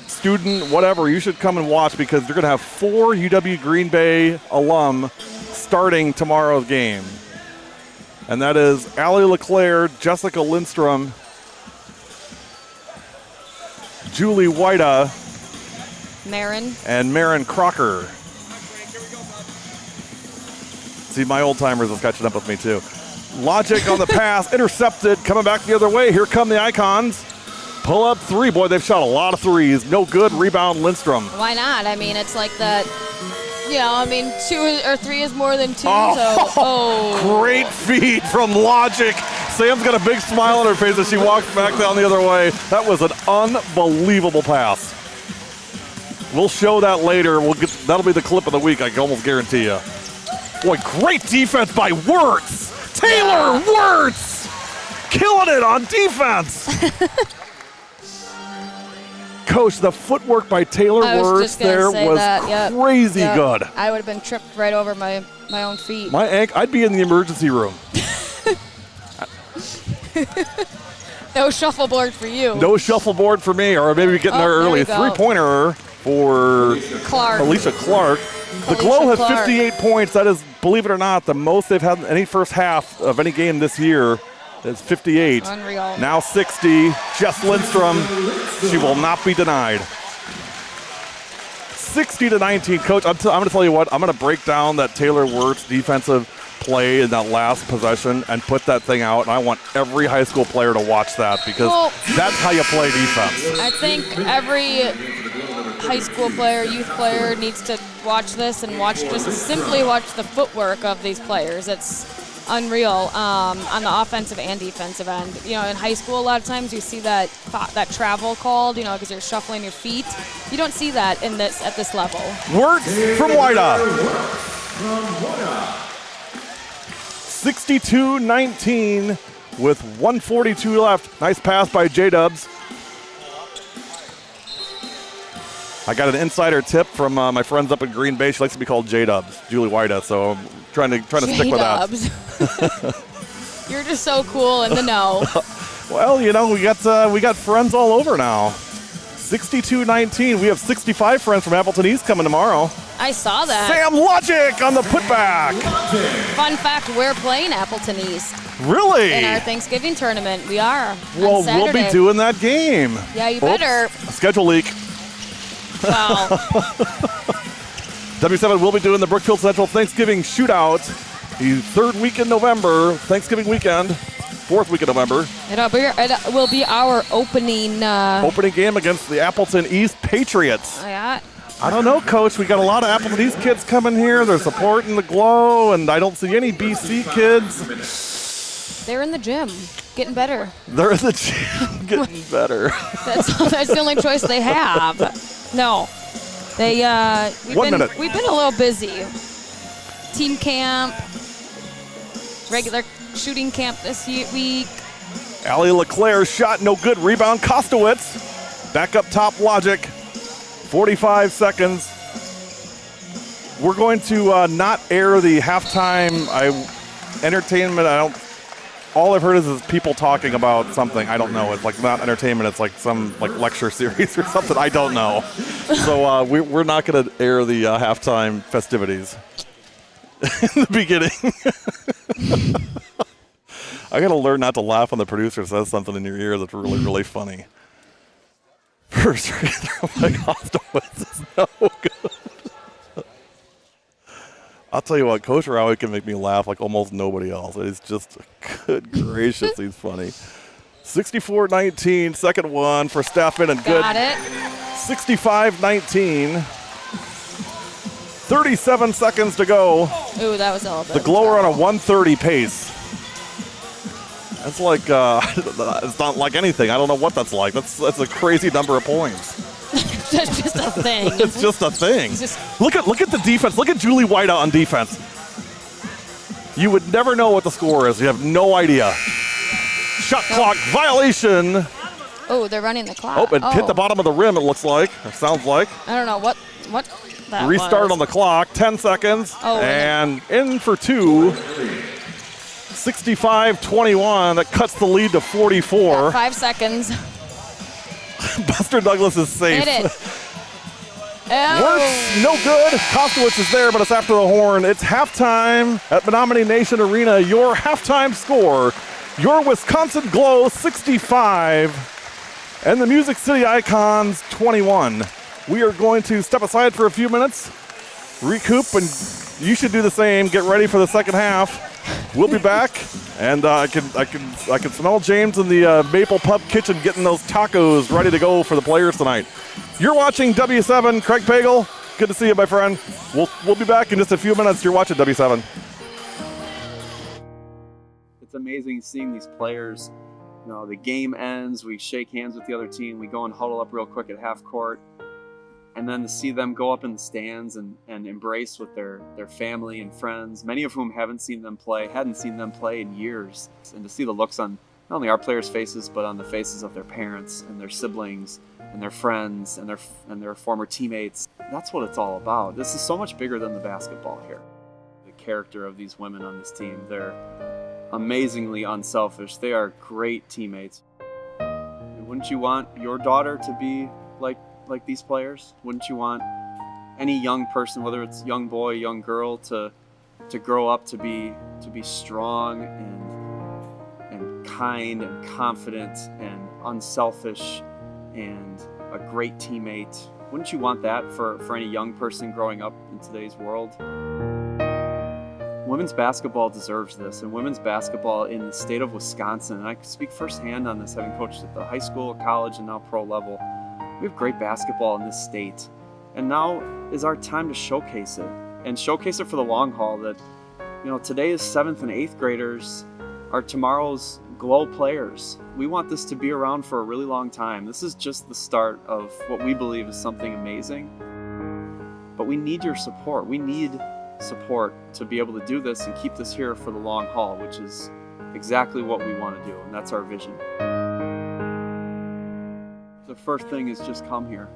student, whatever, you should come and watch because they're going to have 4 UW Green Bay alum starting tomorrow's game. And that is Allie LeClaire, Jessica Lindstrom, Julie Whita, Marin. and Marin Crocker. See, my old timers is catching up with me too. Logic on the pass, intercepted, coming back the other way. Here come the Icons. Pull up 3. Boy, they've shot a lot of threes. No good. Rebound Lindstrom. Why not? I mean, it's like that. 2 or 3 is more than 2. Great feed from Logic. Sam's got a big smile on her face as she walks back down the other way. That was an unbelievable pass. We'll show that later. That'll be the clip of the week, I can almost guarantee you. Boy, great defense by Wirtz. Taylor Wirtz killing it on defense. Coach, the footwork by Taylor Wirtz there was crazy good. I would have been tripped right over my own feet. My ankle, I'd be in the emergency room. No shuffleboard for you. No shuffleboard for me, or maybe getting there early. A 3-pointer for Alicia Clark. The GLO has 58 points. That is, believe it or not, the most they've had in any first half of any game this year. Is 58. Unreal. Now 60. Jess Lindstrom. She will not be denied. 60-19. Coach, I'm going to tell you what. I'm going to break down that Taylor Wirtz defensive play in that last possession and put that thing out. And I want every high school player to watch that because that's how you play defense. I think every high school player, youth player needs to watch this and simply watch the footwork of these players. It's unreal on the offensive and defensive end. In high school, a lot of times you see that travel called, because you're shuffling your feet. You don't see that at this level. Wirtz from Whita. 62-19 with 1:42 left. Nice pass by J-Dubs. I got an insider tip from my friends up in Green Bay. She likes to be called J-Dubs, Julie Whita, so I'm trying to stick with that. You're just so cool in the know. Well, we got friends all over now. 62-19. We have 65 friends from Appleton East coming tomorrow. I saw that. Sam Logic on the putback. Fun fact, we're playing Appleton East. Really? In our Thanksgiving tournament. We are. Well, we'll be doing that game. Yeah, you better. Schedule leak. Wow. W7 will be doing the Brookfield Central Thanksgiving Shootout the 3rd week in November, Thanksgiving weekend, 4th week in November. It will be our opening game against the Appleton East Patriots. Yeah. I don't know, Coach. We got a lot of Appleton East kids coming here. They're supporting the GLO, and I don't see any BC kids. They're in the gym, getting better. They're in the gym, getting better. That's the only choice they have. No, we've been a little busy. Team camp, regular shooting camp this week. Allie LeClaire shot no good. Rebound Kostowitz. Back up top Logic. 45 seconds. We're going to not air the halftime entertainment. All I've heard is people talking about something. I don't know. It's like not entertainment. It's like some lecture series or something. I don't know. So we're not going to air the halftime festivities in the beginning. I got to learn not to laugh when the producer says something in your ear that's really, really funny. First free throw by Kostowitz is no good. I'll tell you what, Coach Rowie can make me laugh like almost nobody else. It's just, good gracious, he's funny. 64-19, second one for Staffman and good. Got it. 65-19. 37 seconds to go. Ooh, that was all. The GLO are on a 1:30 pace. That's like it's not like anything. I don't know what that's like. That's a crazy number of points. That's just a thing. It's just a thing. Look at the defense. Look at Julie White out on defense. You would never know what the score is. You have no idea. Shot clock violation. Oh, they're running the clock. Oh, it hit the bottom of the rim, it looks like. Or sounds like. I don't know what that Restart was. on the clock. 10 seconds. Oh, and in for two. 65-21. That cuts the lead to 44. 5 seconds. Buster Douglas is safe. Hit it. Works, no good. Kostowitz is there, but it's after the horn. It's halftime at Menominee Nation Arena. Your halftime score, your Wisconsin GLO 65 and the Music City Icons 21. We are going to step aside for a few minutes, recoup, and you should do the same. Get ready for the second half. We'll be back, and I can smell James in the Maple Pub kitchen getting those tacos ready to go for the players tonight. You're watching W7. Craig Pagel, good to see you, my friend. We'll be back in just a few minutes. You're watching W7. It's amazing seeing these players. You know, the game ends, we shake hands with the other team, we go and huddle up real quick at half court, and then to see them go up in the stands and embrace with their family and friends, many of whom hadn't seen them play in years, and to see the looks on not only our players' faces, but on the faces of their parents and their siblings and their friends and their former teammates. That's what it's all about. This is so much bigger than the basketball here. The character of these women on this team, they're amazingly unselfish. They are great teammates. Wouldn't you want your daughter to be like these players? Wouldn't you want any young person, whether it's young boy, young girl, to grow up to be strong and kind and confident and unselfish and a great teammate? Wouldn't you want that for any young person growing up in today's world? Women's basketball deserves this, and women's basketball in the state of Wisconsin, and I can speak firsthand on this, having coached at the high school, college, and now pro level. We have great basketball in this state, and now is our time to showcase it, and showcase it for the long haul. That, you know, today's 7th and 8th graders are tomorrow's GLO players. We want this to be around for a really long time. This is just the start of what we believe is something amazing, but we need your support. We need support to be able to do this and keep this here for the long haul, which is exactly what we want to do, and that's our vision. The first thing is just come here.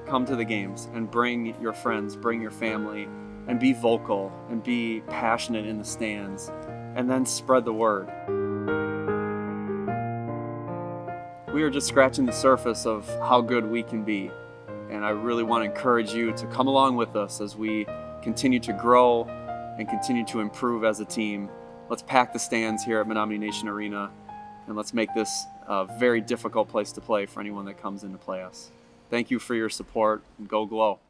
Come to the games and bring your friends, bring your family, and be vocal and be passionate in the stands, and then spread the word. We are just scratching the surface of how good we can be, and I really want to encourage you to come along with us as we continue to grow and continue to improve as a team. Let's pack the stands here at Menominee Nation Arena, and let's make this a very difficult place to play for anyone that comes in to play us. Thank you for your support, and go GLO.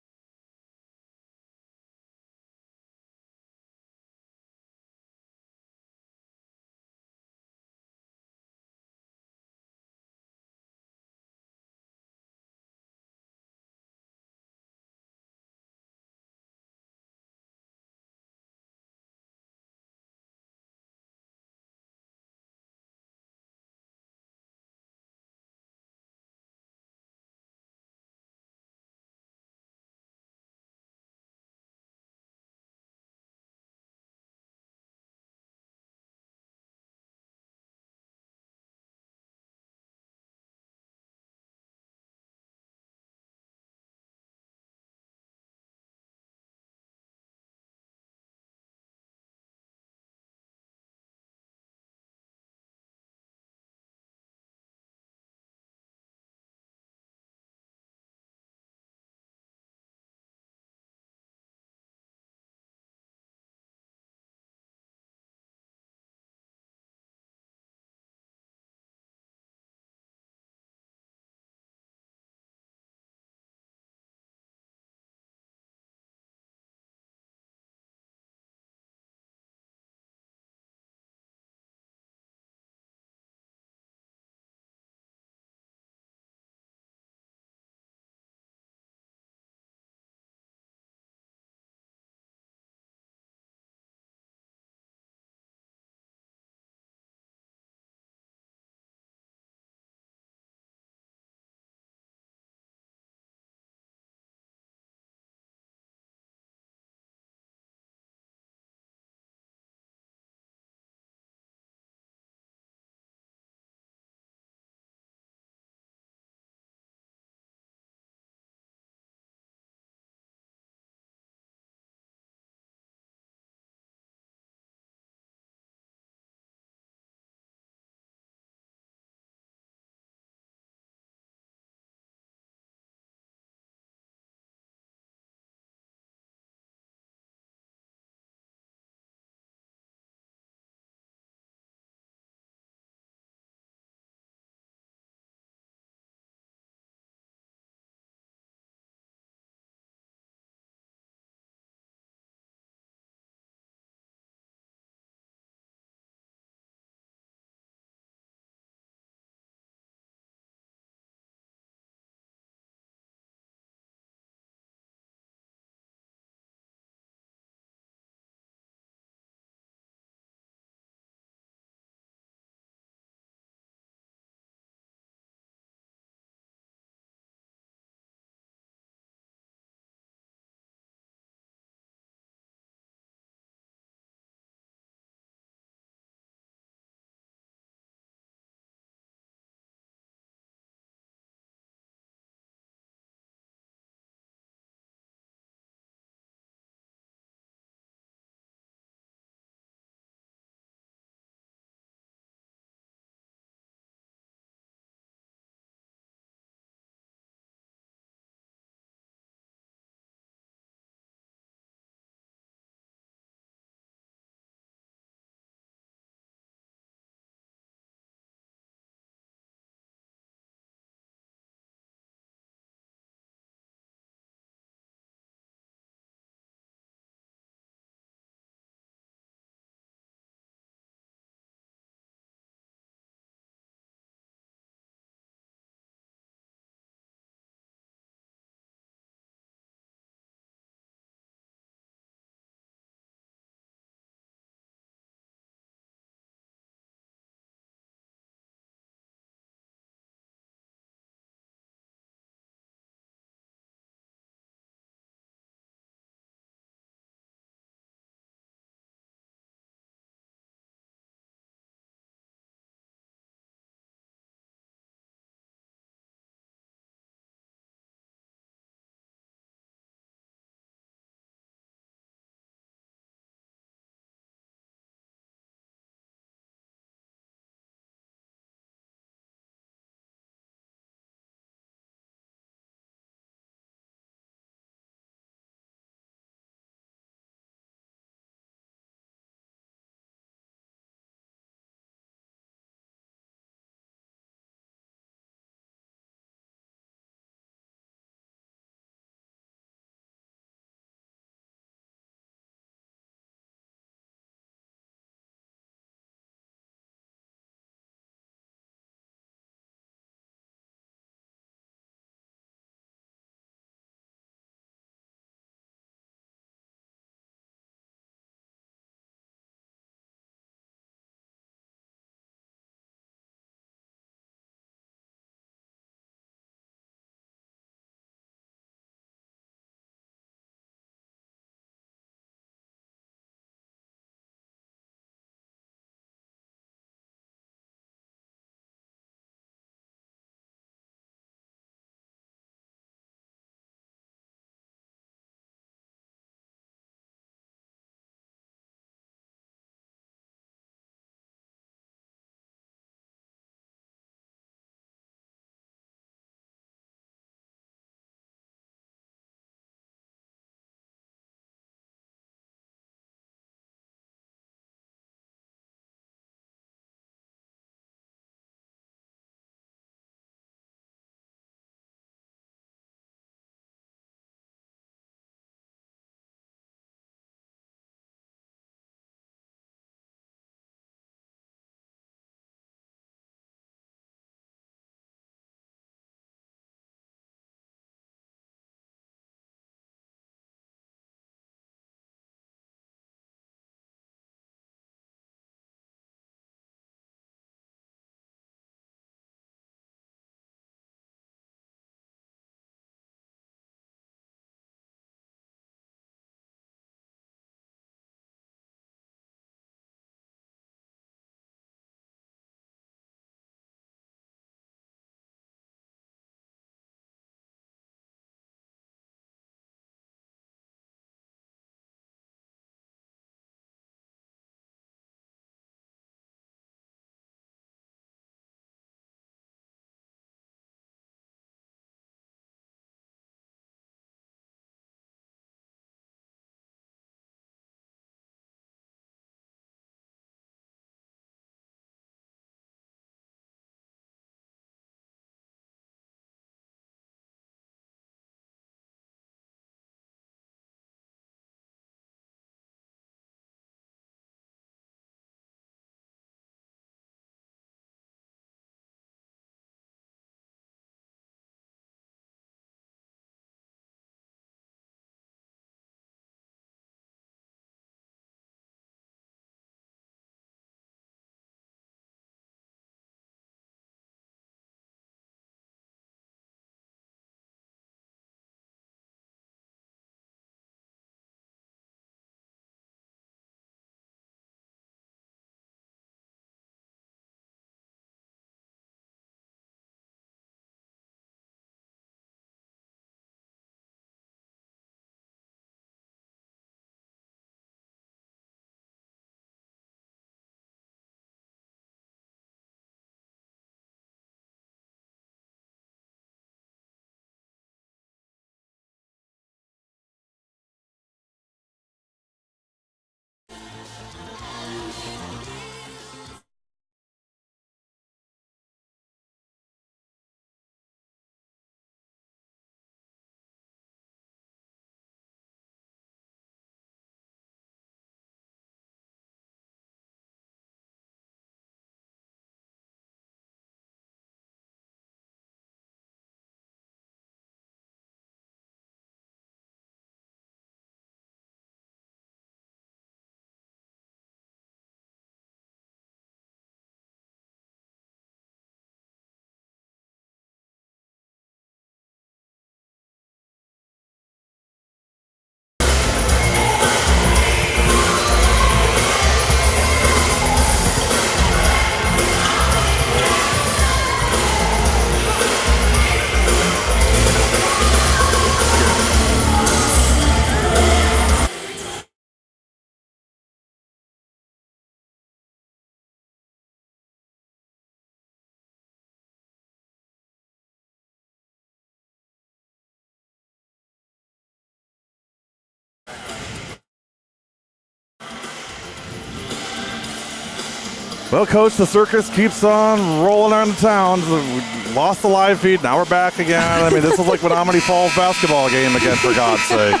Well, Coach, the circus keeps on rolling on town. We lost the live feed. Now we're back again. I mean, this is like Menominee Falls basketball game again, for God's sake.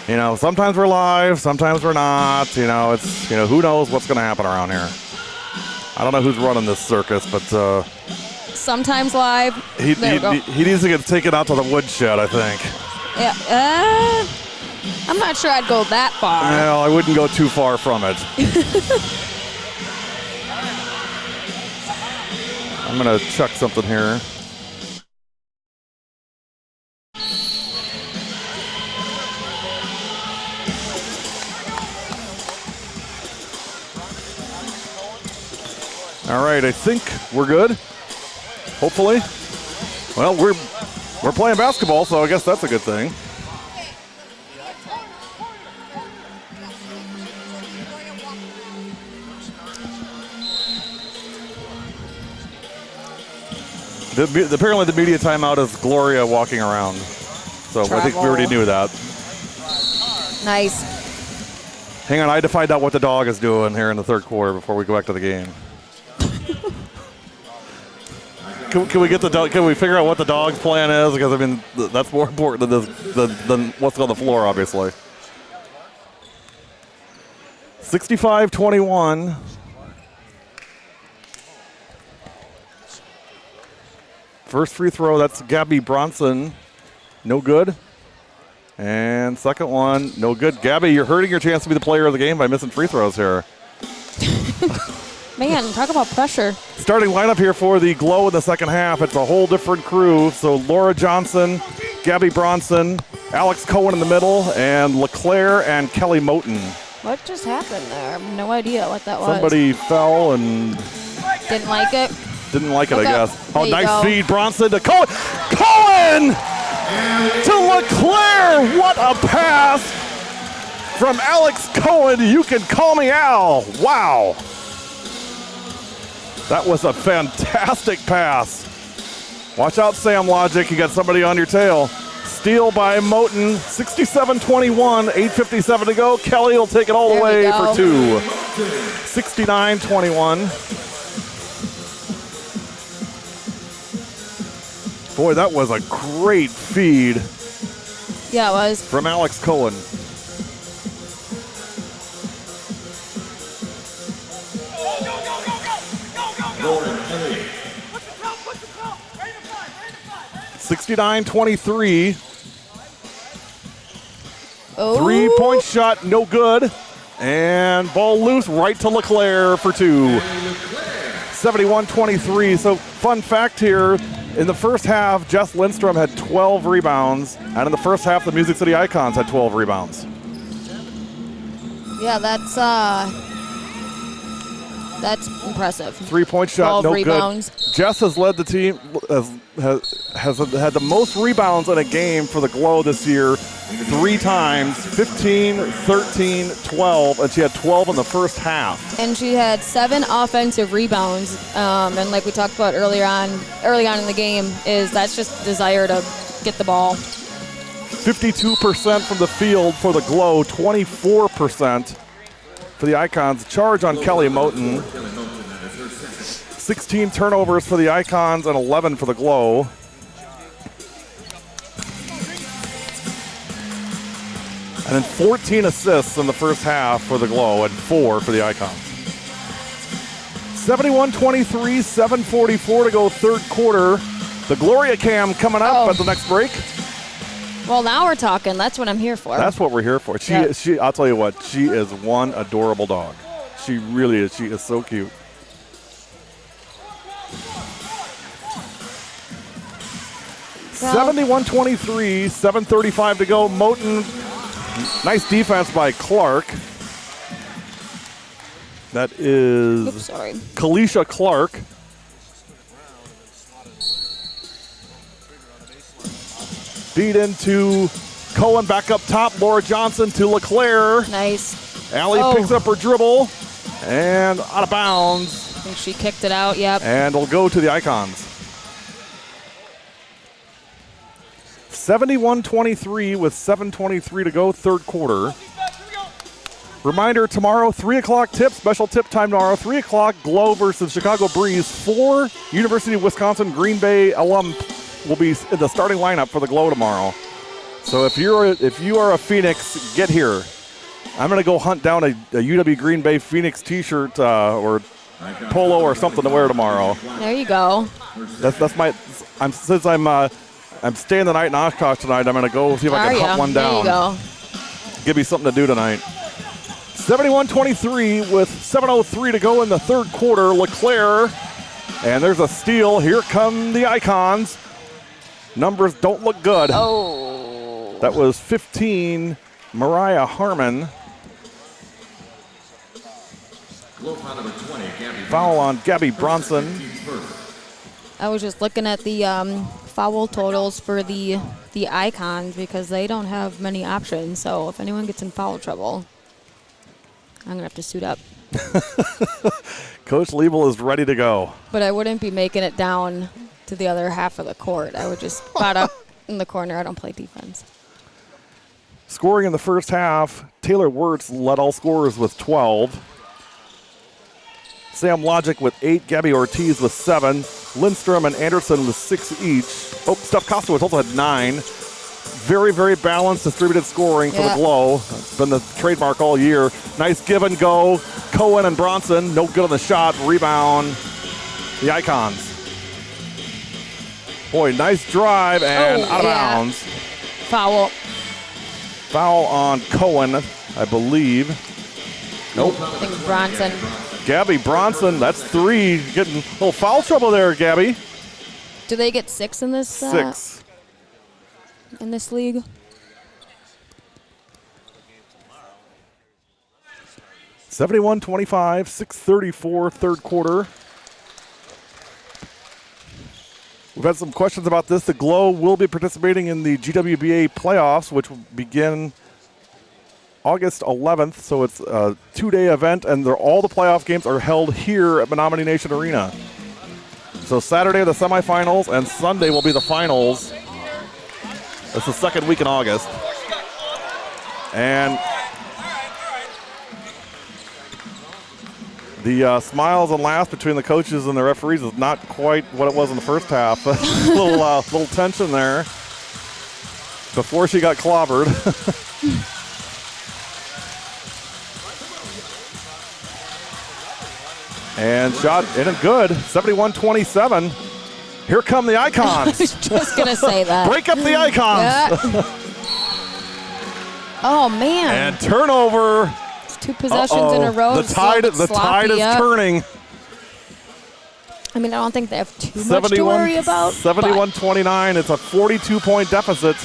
You know, sometimes we're live, sometimes we're not. You know, it's, you know, who knows what's going to happen around here. I don't know who's running this circus, but Sometimes live. he needs to get taken out to the woodshed, I think. Yeah. I'm not sure I'd go that far. Well, I wouldn't go too far from it. I'm going to check something here. All right, I think we're good. Hopefully. Well, we're playing basketball, so I guess that's a good thing. Apparently the media timeout is Gloria walking around. So I think we already knew that. Nice. Hang on, I had to find out what the dog is doing here in the third quarter before we go back to the game. Can we get the dog? Can we figure out what the dog's plan is? Because I mean, that's more important than what's on the floor, obviously. 65-21. First free throw, that's Gabby Bronson. No good. And second one, no good. Gabby, you're hurting your chance to be the player of the game by missing free throws here. Man, talk about pressure. Starting lineup here for the GLO in the second half. It's a whole different crew. So Laura Johnson, Gabby Bronson, Alex Cohen in the middle, and LeClaire and Kelly Moten. What just happened there? I have no idea what that was. Somebody fell and Didn't like it. didn't like it, I guess. Oh, nice go. feed. Bronson to Cohen. Cohen to LeClaire. What a pass from Alex Cohen. You can call me Al. Wow. That was a fantastic pass. Watch out, Sam Logic. You got somebody on your tail. Steal by Moten. 67-21. 8:57 to go. Kelly will take it all the way for two. 69-21. Boy, that was a great feed. Yeah, it was. From Alex Cohen. Lauren Kelly. 69-23. Oh. Three-point shot, no good. And ball loose right to LeClaire for two. 71-23. So fun fact here, in the first half, Jess Lindstrom had 12 rebounds. And in the first half, the Music City Icons had 12 rebounds. Yeah, that's impressive. Three-point shot, 12 no rebounds. good. Jess has led the team, has had the most rebounds in a game for the GLO this year 3 times, 15, 13, 12, and she had 12 in the first half. And she had 7 offensive rebounds. And like we talked about early on in the game, is that's just desire to get the ball. 52% from the field for the GLO, 24% for the Icons. Charge on Kelly Moten. 16 turnovers for the Icons and 11 for the GLO. And then 14 assists in the first half for the GLO and 4 for the Icons. 71-23, 7:44 to go third quarter. The Gloria Cam coming up at the next break. Well, now we're talking. That's what I'm here for. That's what we're here for. She I'll tell you what, she is one adorable dog. She really is. She is so cute. Well, 71-23, 7:35 to go. Moten, nice defense by Clark. That is Kalisha Clark. Feed into Cohen back up top. Laura Johnson to LeClaire. Nice. Allie picks up her dribble and out of bounds. I think she kicked it out, yep. And it'll go to the Icons. 71-23 with 7:23 to go, third quarter. Reminder, tomorrow, 3 o'clock tip, special tip time tomorrow, 3 o'clock, GLO versus Chicago Breeze. 4 University of Wisconsin Green Bay alum will be in the starting lineup for the GLO tomorrow. So if you are a Phoenix, get here. I'm going to go hunt down a UW Green Bay Phoenix t-shirt or polo or something to wear tomorrow. There you go. That's my. Since I'm staying the night in Oshkosh tonight, I'm going to go see if I can hunt one down. There you go. Give me something to do tonight. 71-23 with 7:03 to go in the third quarter. LeClaire, and there's a steal. Here come the Icons. Numbers don't look good. Oh. That was 15, Mariah Harmon. Foul on Gabby Bronson. I was just looking at the foul totals for the Icons because they don't have many options. So if anyone gets in foul trouble, I'm going to have to suit up. Coach Liebel is ready to go. But I wouldn't be making it down to the other half of the court. I would just spot up in the corner. I don't play defense. Scoring in the first half, Taylor Wirtz led all scorers with 12. Sam Logic with 8, Gabby Ortiz with 7, Lindstrom and Anderson with 6 each. Oh, Steph Kostowitz also had 9. Very, very balanced, distributed scoring for the GLO. It's been the trademark all year. Nice give and go. Cohen and Bronson, no good on the shot. Rebound, the Icons. Boy, nice drive and out of bounds. Foul. Foul on Cohen, I believe. Nope. I think Bronson. Gabby Bronson, that's 3. Getting a little foul trouble there, Gabby. Do they get 6 in this? 6. In this league? $71-25, 6:34 third quarter. We've had some questions about this. The GLO will be participating in the GWBA playoffs, which will begin August 11th, so it's a 2-day event, and all the playoff games are held here at Menominee Nation Arena. So Saturday are the semifinals, and Sunday will be the finals. That's the second week in August. And the smiles and laughs between the coaches and the referees is not quite what it was in the first half. A little tension there before she got clobbered. And shot in and good, 71-27. Here come the Icons. I was just going to say that. Break up the Icons. Yeah. Oh, man. And turnover. It's 2 possessions in a row. The tide is turning. I mean, I don't think they have too much to worry about. 71-29. It's a 42-point deficit.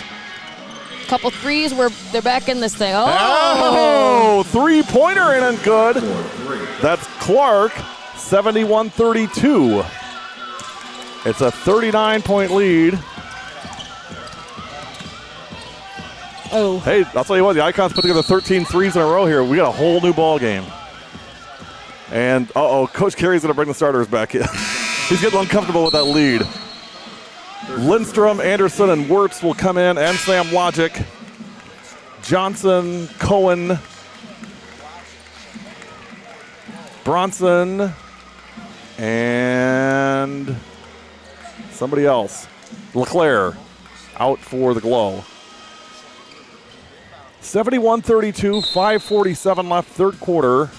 Couple threes where they're back in this thing. Oh, 3-pointer in and good. That's Clark, 71-32. It's a 39-point lead. Oh. Hey, I'll tell you what, the Icons put together 13 threes in a row here. We got a whole new ball game. And, Coach Carey's going to bring the starters back in. He's getting uncomfortable with that lead. Lindstrom, Anderson, and Wirtz will come in, and Sam Logic. Johnson, Cohen, Bronson, and somebody else. LeClaire out for the GLO. 71-32, 5:47 left, third quarter.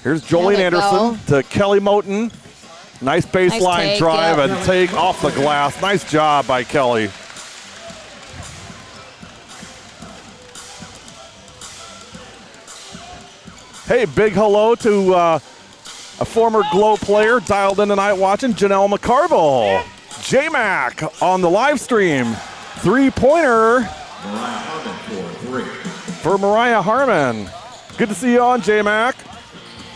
Here's Jolene Anderson to Kelly Moten. Nice baseline drive and take off the glass. Nice job by Kelly. Hey, big hello to a former GLO player dialed in tonight watching, Janelle McCarville. J-Mac on the live stream. 3-pointer for Mariah Harmon. Good to see you on, J-Mac.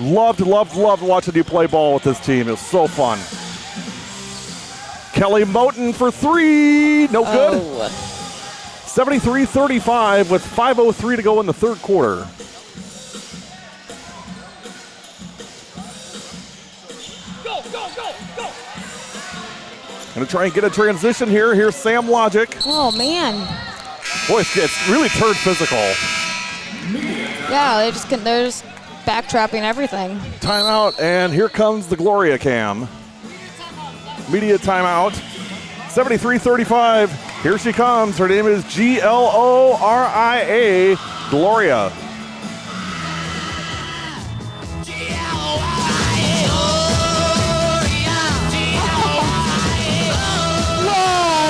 Loved watching you play ball with this team. It was so fun. Kelly Moten for 3. No good. 73-35 with 5:03 to go in the third quarter. Gonna try and get a transition here. Here's Sam Logic. Oh, man. Boy, it's really turned physical. Yeah, they're just backtrapping everything. Timeout, and here comes the Gloria cam. Media timeout. 73-35. Here she comes. Her name is GLORIA, Gloria.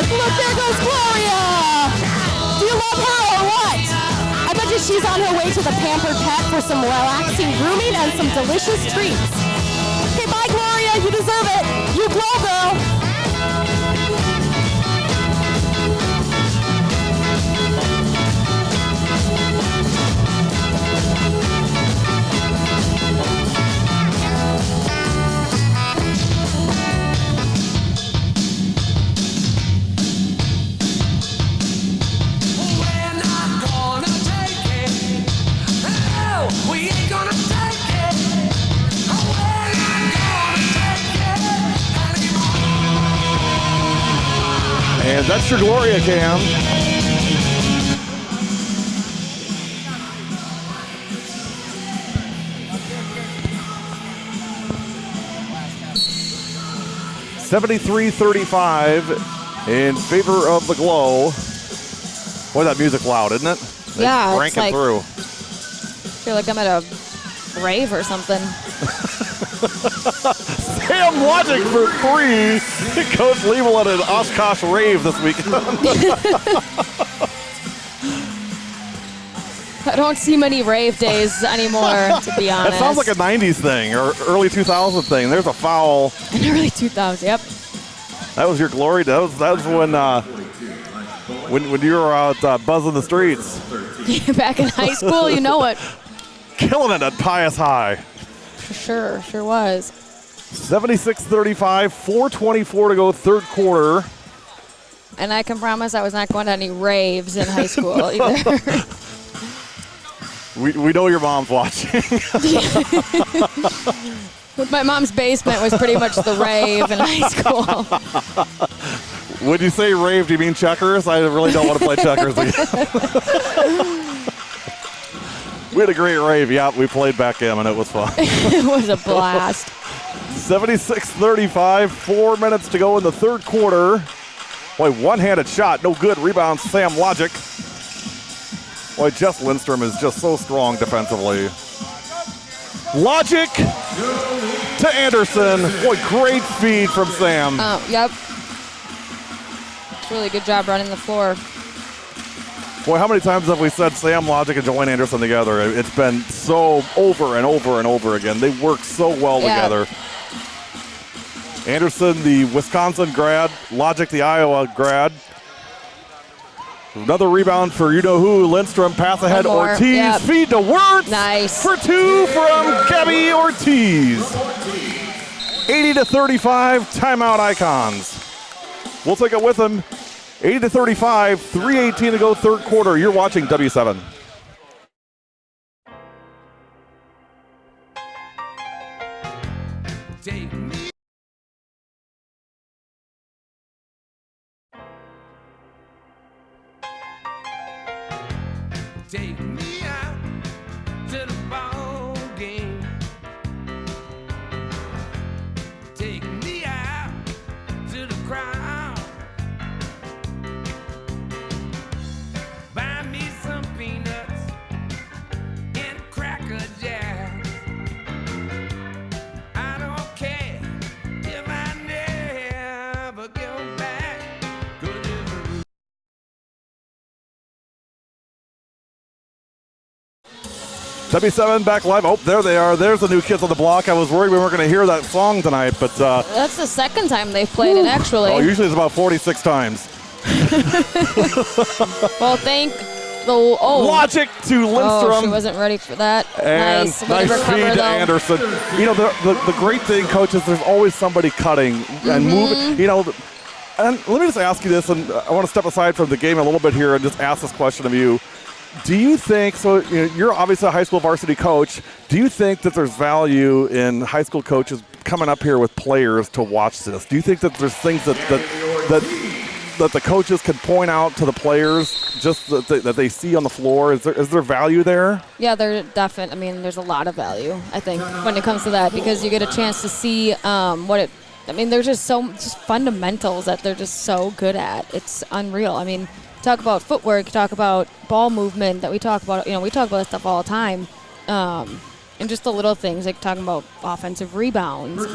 Look, there goes Gloria! Do you love her or what? I bet you she's on her way to the Pampered Pet for some relaxing grooming and some delicious treats. Okay, bye, Gloria. You deserve it. You glow, girl. And that's your Gloria cam. $73-35 in favor of the GLO. Boy, that music loud, isn't it? Yeah, it's cranking like- through. I feel like I'm at a rave or something. Sam Logic for 3. Coach Liebel at an Oshkosh rave this weekend. I don't see many rave days anymore, to be That honest. sounds like a 90s thing or early 2000 thing. There's a foul. In early 2000s, yep. That was your glory. That was when you were out buzzing the streets. Back in high school, you know it. Killing it at Pius High. For sure was. 76-35, 4:24 to go, third quarter. And I can promise I was not going to any raves in high school either. We know your mom's watching. My mom's basement was pretty much the rave in high school. When you say rave, do you mean checkers? I really don't want to play checkers again. We had a great rave. Yeah, we played backgammon. It was fun. It was a blast. 76-35, 4 minutes to go in the third quarter. Boy, one-handed shot, no good. Rebound, Sam Logic. Boy, Jess Lindstrom is just so strong defensively. Logic to Anderson. Boy, great feed from Sam. Yep. Really good job running the floor. Boy, how many times have we said Sam Logic and Joanne Anderson together? It's been so over and over and over again. They work so well together. Anderson, the Wisconsin grad. Logic, the Iowa grad. Another rebound for you-know-who. Lindstrom, pass ahead, more. Ortiz. Yep. Feed to Wirtz. Nice. For 2 from Gabby Ortiz. 80-35, timeout Icons. We'll take it with them. 80-35, 3:18 to go, third quarter. You're watching W7. Take me out to the ball game. Take me out to the crowd. Buy me some peanuts and Cracker Jacks. I don't care if I never go back. 'Cause it's 77 back live. Oh, there they are. There's the new kids on the block. I was worried we weren't going to hear that song tonight, but That's the second time they've played it, actually. oh, usually it's about 46 times. Well, thank the Logic to Lindstrom. Oh, she wasn't ready for that. And Nice. Way to nice recover, feed to though. Anderson. You know, the great thing, coach, is there's always somebody cutting and moving. You know, and let me just ask you this, and I want to step aside from the game a little bit here and just ask this question of you. Do you think, so you're obviously a high school varsity coach, do you think that there's value in high school coaches coming up here with players to watch this, do you think that there's things that the coaches can point out to the players just that they see on the floor? Is there value there? Yeah, there's a lot of value, I think, when it comes to that, because you get a chance to see there's just fundamentals that they're just so good at. It's unreal. I mean, talk about footwork, talk about ball movement that we talk about. We talk about that stuff all the time. And just the little things, like talking about offensive rebounds.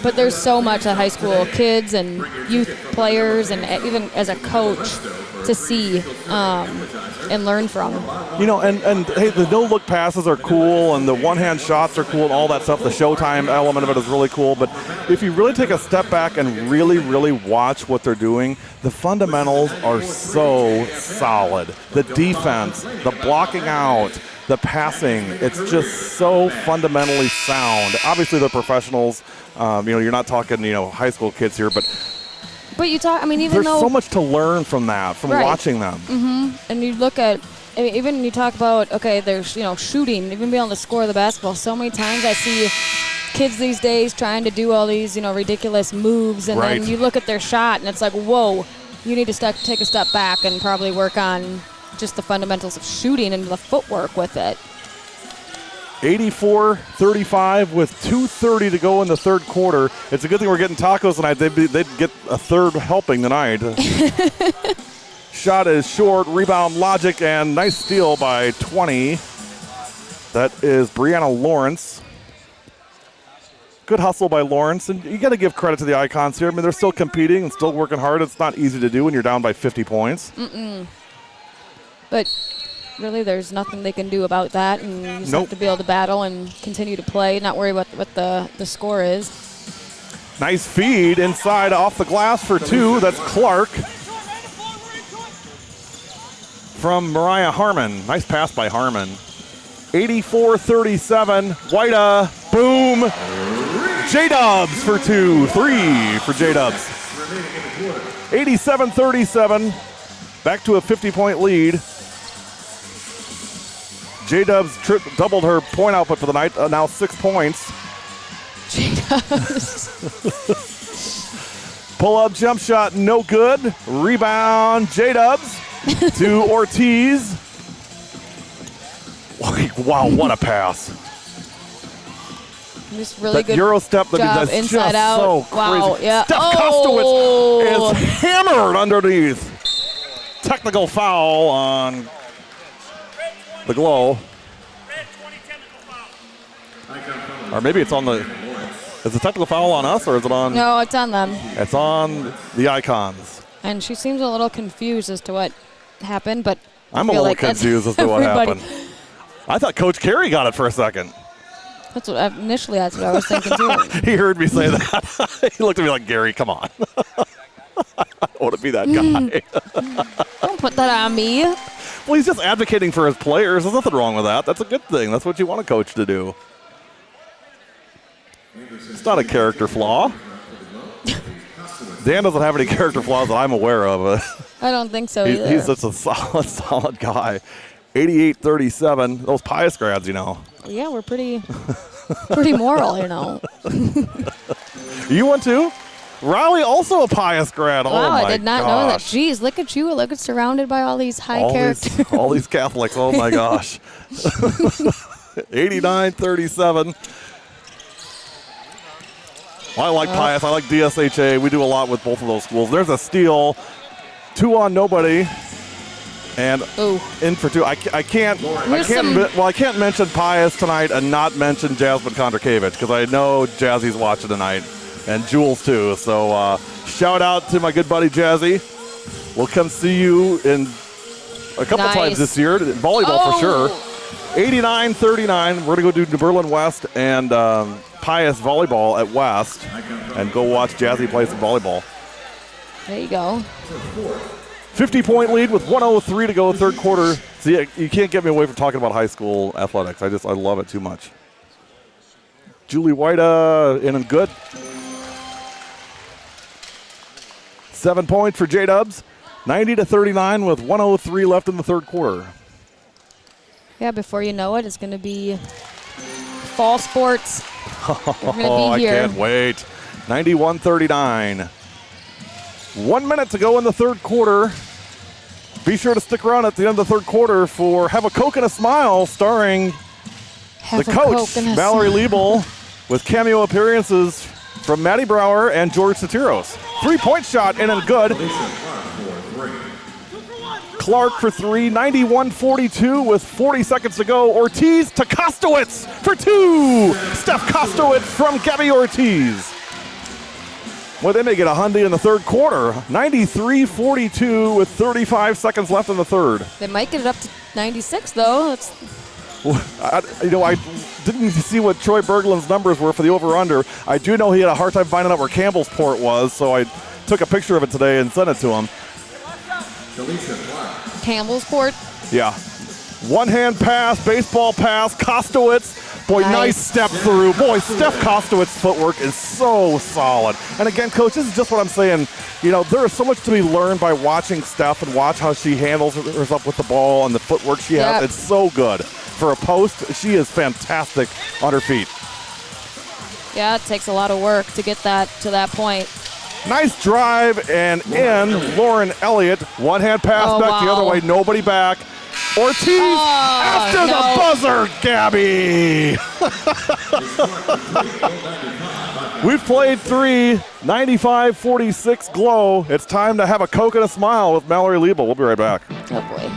But there's so much that high school kids and youth players and even as a coach to see and learn from. And hey, the no-look passes are cool, and the one-hand shots are cool, and all that stuff. The showtime element of it is really cool. But if you really take a step back and really, really watch what they're doing, the fundamentals are so solid. The defense, the blocking out, the passing, it's just so fundamentally sound. Obviously, they're professionals. You're not talking, high school kids here, but you talk. I mean, even there's though so much to learn from that, from watching them. Mm-hmm. And you look at, even when you talk about, there's shooting, even being able to score the basketball. So many times I see kids these days trying to do all these, ridiculous moves, and then you look at their shot, and it's like, whoa, you need to take a step back and probably work on just the fundamentals of shooting and the footwork with it. 84-35 with 2:30 to go in the third quarter. It's a good thing we're getting tacos tonight. They'd get a third helping tonight. Shot is short, rebound Logic, and nice steal by 20. That is Brianna Lawrence. Good hustle by Lawrence, and you got to give credit to the Icons here. I mean, they're still competing and still working hard. It's not easy to do when you're down by 50 points. But really, there's nothing they can do about that, and you just have to be able to battle and continue to play, not worry about what the score is. Nice feed inside off the glass for two. That's Clark from Mariah Harmon. Nice pass by Harmon. 84-37. Whita, boom. J-Dubs for two. 3 for J-Dubs. 87-37. Back to a 50-point lead. J-Dubs doubled her point output for the night, now 6 points. J-Dubs. Pull-up jump shot, no good. Rebound, J-Dubs to Ortiz. Wow, what a pass. Just really that good Euro step that job is inside just out. so Wow, crazy. yeah. Steph Kostowitz is hammered underneath. Technical foul on the GLO. Or maybe it's on the... Is the technical foul on us, or is it on... No, it's on them. It's on the Icons. And she seems a little confused as to what happened, but I'm a little confused as to what happened. I thought Coach Carey got it for a second. That's what I was thinking too. He heard me say that. He looked at me like, Gary, come on. I don't want to be that guy. Don't put that on me. Well, he's just advocating for his players. There's nothing wrong with that. That's a good thing. That's what you want a coach to do. It's not a character flaw. Dan doesn't have any character flaws that I'm aware of. I don't think so either. He's just a solid guy. 88-37. Those Pius grads, Yeah, we're pretty moral, You one too? Riley also a Pius grad. Wow, oh my I did not know that. Jeez, look at you. Look at surrounded by all these high characters. All these Catholics. Oh my gosh. 89-37. Well, I like Pius. I like DSHA. We do a lot with both of those schools. There's a steal. 2 on nobody. And in for 2. I can't mention Pius tonight and not mention Jasmine Kondrakiewicz because I know Jazzy's watching tonight. And Jules too. So shout out to my good buddy Jazzy. We'll come see you in a couple times this year. Volleyball for sure. 89-39. We're going to go do New Berlin West and Pius volleyball at West and go watch Jazzy play some volleyball. There you go. 50-point lead with 1:03 to go third quarter. See, you can't get me away from talking about high school athletics. I love it too much. Julie Whita in and good. 7 points for J-Dubs. 90-39 with 1:03 left in the third quarter. Yeah, before you know it, it's going to be fall sports. We're going to Oh, be here. I can't wait. 91-39. 1 minute to go in the third quarter. Be sure to stick around at the end of the third quarter for Have a Coke and a Smile, starring Have the a coach, Coke and a Mallory smile. Liebel, with cameo appearances from Maddie Brower and George Satiros. 3-point shot in and good. Clark for three, 91-42 with 40 seconds to go. Ortiz to Kostowitz for two. Steph Kostowitz from Gabby Ortiz. Well, they may get a Hyundai in the third quarter. 93-42 with 35 seconds left in the third. They might get it up to 96, though. That's I didn't see what Troy Berglund's numbers were for the over-under. I do know he had a hard time finding out where Campbell's port was, so I took a picture of it today and sent it to him. Campbellsport. Yeah. One-hand pass, baseball pass, Kostowitz. Boy, nice step through. Boy, Steph Kostowitz's footwork is so solid. And again, Coach, this is just what I'm saying. You know, there is so much to be learned by watching Steph and watch how she handles herself with the ball and the footwork she has. It's so good. For a post, she is fantastic on her feet. Yeah, it takes a lot of work to get that to that point. Nice drive and in. Lauren Elliott, one-hand pass back the other way, nobody back. Ortiz after the buzzer, Gabby. We've played three, 95-46 GLO. It's time to have a Coke and a Smile with Mallory Liebel. We'll be right back. Oh, boy.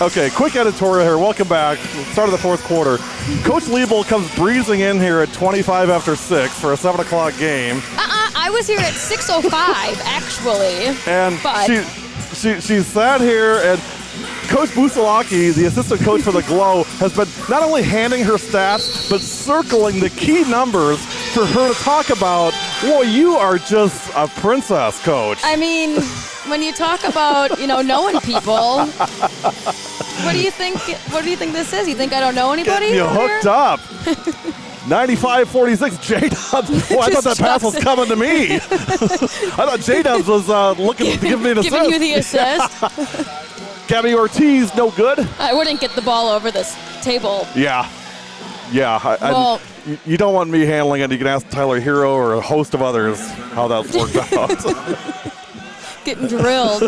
Okay, quick editorial here. Welcome back. Start of the fourth quarter. Coach Liebel comes breezing in here at 25 after 6 for a 7 o'clock game. I was here at 6:05, actually. And but she sat here, and Coach Busalaki, the assistant coach for the GLO, has been not only handing her stats, but circling the key numbers for her to talk about. Boy, you are just a princess, Coach. I mean, when you talk about, knowing people, what do you think this is? You think I don't know anybody? You hooked up. 95-46, J-Dubs. Oh, I thought that pass was coming to me. I thought J-Dubs was looking to give me an assist. Giving you the assist. Gabby Ortiz, no good. I wouldn't get the ball over this table. Yeah. Well, you don't want me handling it. You can ask Tyler Hero or a host of others how that's worked out. Getting drilled.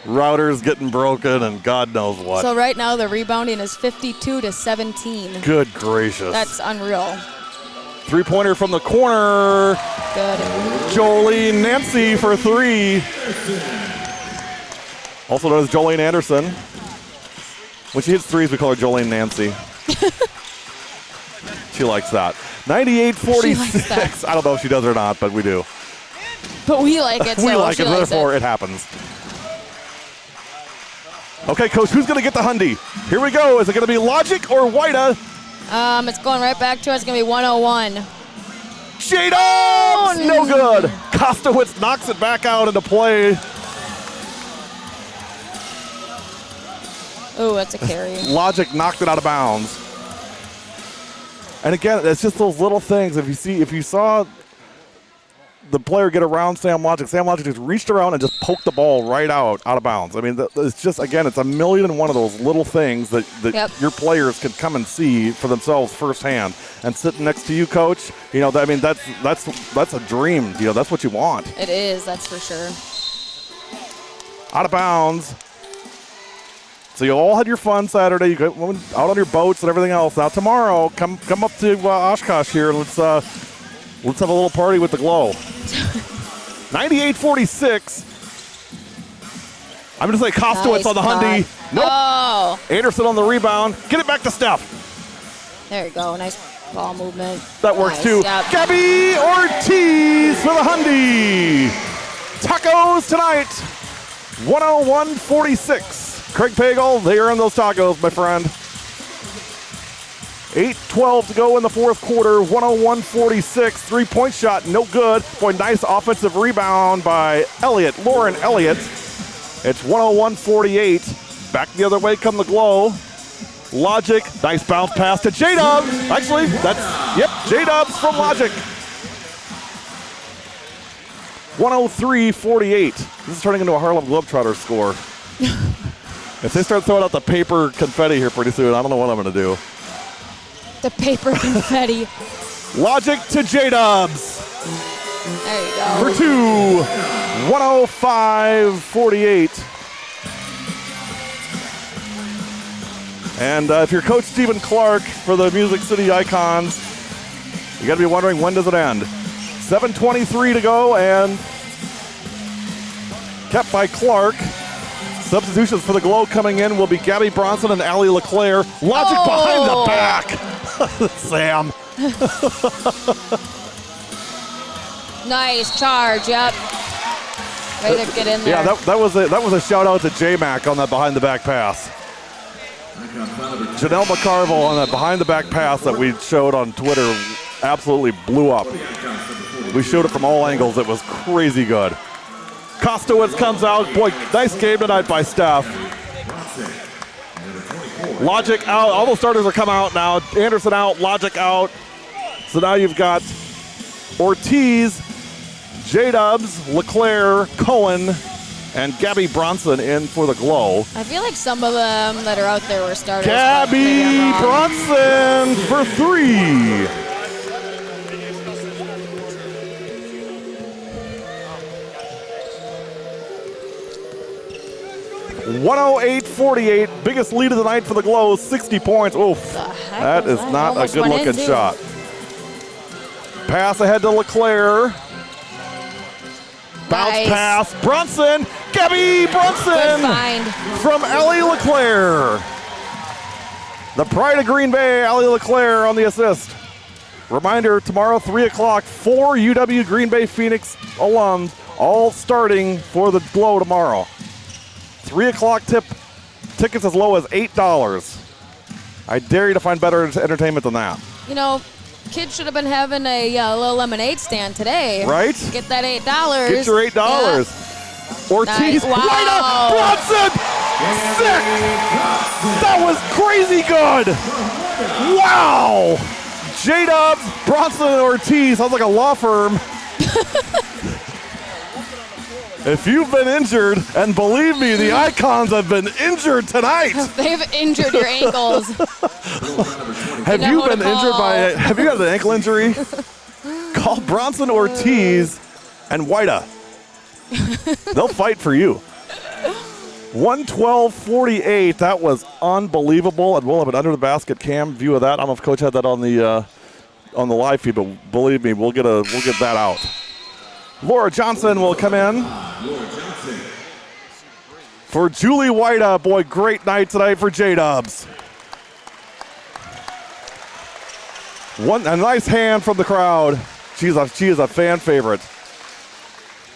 Routers getting broken and God knows what. So right now the rebounding is 52-17. Good gracious. That's unreal. Three-pointer from the corner. Good. Jolene Nancy for three. Also known as Jolene Anderson. When she hits threes, we call her Jolene Nancy. She likes that. 98-46. I don't know if she does or not, but we do. But we like it. We like it, therefore it happens. Okay, Coach, who's going to get the Hyundai? Here we go. Is it going to be Logic or Whita? It's going right back to us. It's going to be 101. J-Dubs! No good. Kostowitz knocks it back out into play. Oh, that's a carry. Logic knocked it out of bounds. And again, it's just those little things. If you saw the player get around Sam Logic. Sam Logic just reached around and just poked the ball right out of bounds. I mean, it's just, again, it's a million and one of those little things that your players can come and see for themselves firsthand. And sitting next to you, Coach, you know, I mean, that's a dream. You know, that's what you want. It is, that's for sure. Out of bounds. So you all had your fun Saturday. You got out on your boats and everything else. Now tomorrow, come up to Oshkosh here and let's have a little party with the GLO. 98-46. I'm going to say Kostowitz on the Hundy. Nope. Oh. Anderson on the rebound. Get it back to Steph. There you go. Nice ball movement. That works too. Yep. Gabby Ortiz for the Hundy. Tacos tonight. 101-46. Craig Pagel, they are in those tacos, my friend. 8:12 to go in the fourth quarter. 101-46. Three-point shot, no good. Boy, nice offensive rebound by Lauren Elliott. It's 101-48. Back the other way come the GLO. Logic, nice bounce pass to J-Dubs. Actually, J-Dubs from Logic. 103-48. This is turning into a Harlem Globetrotters score. If they start throwing out the paper confetti here pretty soon, I don't know what I'm going to do. The paper confetti. Logic to J-Dubs. There you go. For two. 105-48. And if you're Coach Stephen Clark for the Music City Icons, you got to be wondering, when does it end? 7:23 to go, and kept by Clark. Substitutions for the GLO coming in will be Gabby Bronson and Allie LeClaire. Logic behind the back. Sam. Nice charge, yep. Way to get in there. Yeah, that was a shout out to J-Mac on that behind the back pass. Janelle McCarville on that behind the back pass that we showed on Twitter absolutely blew up. We showed it from all angles. It was crazy good. Kostowitz comes out. Boy, nice game tonight by Steph. Logic out. All the starters are coming out now. Anderson out. Logic out. So now you've got Ortiz, J-Dubs, LeClaire, Cohen, and Gabby Bronson in for the GLO. I feel like some of them that are out there were starters. Gabby Bronson for three. 108-48, biggest lead of the night for the GLO, 60 points. Oof, that is not a good-looking shot. Pass ahead to LeClaire. Bounce pass, Brunson, Gabby Brunson from Allie LeClaire. The pride of Green Bay, Allie LeClaire on the assist. Reminder, tomorrow, 3 o'clock, 4 UW Green Bay Phoenix alums, all starting for the GLO tomorrow. 3 o'clock tip, tickets as low as $8. I dare you to find better entertainment than that. You know, kids should have been having a little lemonade stand today. Right? Get that $8. Get your $8. Yeah. Ortiz, nice. Wow. Bronson, sick. That was crazy good. Wow. J-Dubs, Bronson, and Ortiz. Sounds like a law firm. If you've been injured, and believe me, the Icons have been injured tonight. They've injured your ankles. Have you been injured have you had an ankle injury? Call Bronson, Ortiz, and Whita. They'll fight for you. 112-48, that was unbelievable. And we'll have an under the basket cam view of that. I don't know if Coach had that on the live feed, but believe me, we'll get that out. Laura Johnson will come in for Julie Whita. Boy, great night tonight for J-Dubs. A nice hand from the crowd. She is a fan favorite.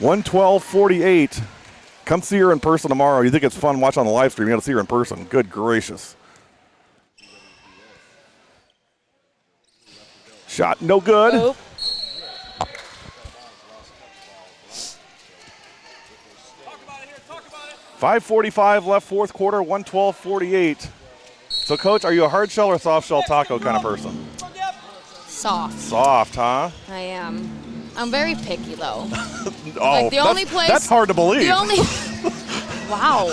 112-48. Come see her in person tomorrow. You think it's fun watching on the live stream, you got to see her in person. Good gracious. Shot no good. Nope. 5:45 left fourth quarter, 112-48. So, Coach, are you a hard shell or soft shell taco kind of person? Soft. Soft, huh? I am. I'm very picky though. Oh, the only place. that's hard to believe. The only. Wow.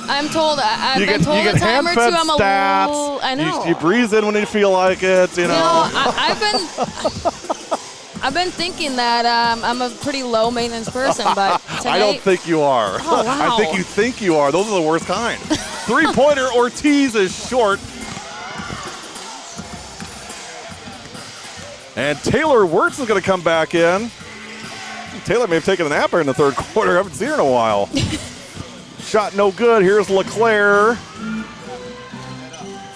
I'm told. I've you been get, told you a get time or two. hand-fed I'm a stats. little. I know. You breeze in when you feel like it. You know. I've been thinking that I'm a pretty low maintenance person, but tonight, I don't think you are. Oh, wow. I think you are. Those are the worst kind. Three-pointer Ortiz is short. And Taylor Wirtz is going to come back in. Taylor may have taken a nap here in the third quarter. I haven't seen her in a while. Shot no good. Here's LeClaire.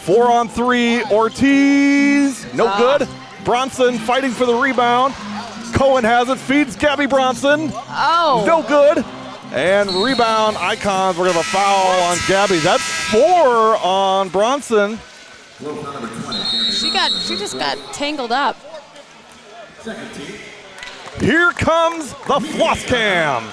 4-on-3. Ortiz. No good. Bronson fighting for the rebound. Cohen has it. Feeds Gabby Bronson. Oh. No good. And rebound Icons. We're going to have a foul on Gabby. That's 4 on Bronson. She just got tangled up. Here comes the floss cam.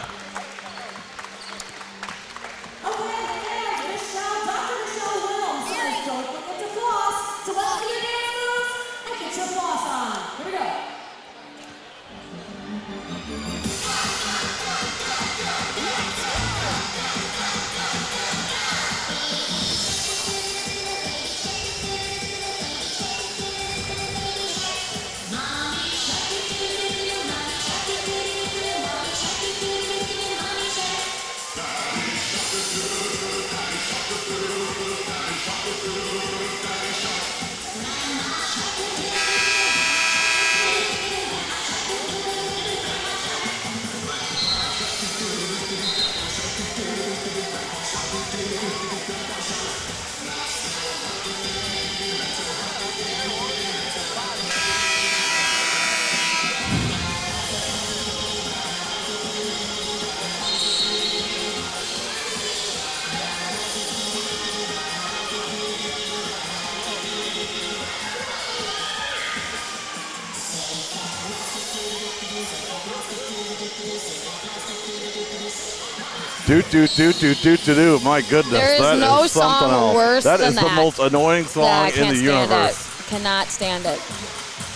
Do. My goodness. There is that no is something song else. worse That than is the that. most annoying song I in can't the stand universe. it. Cannot stand it.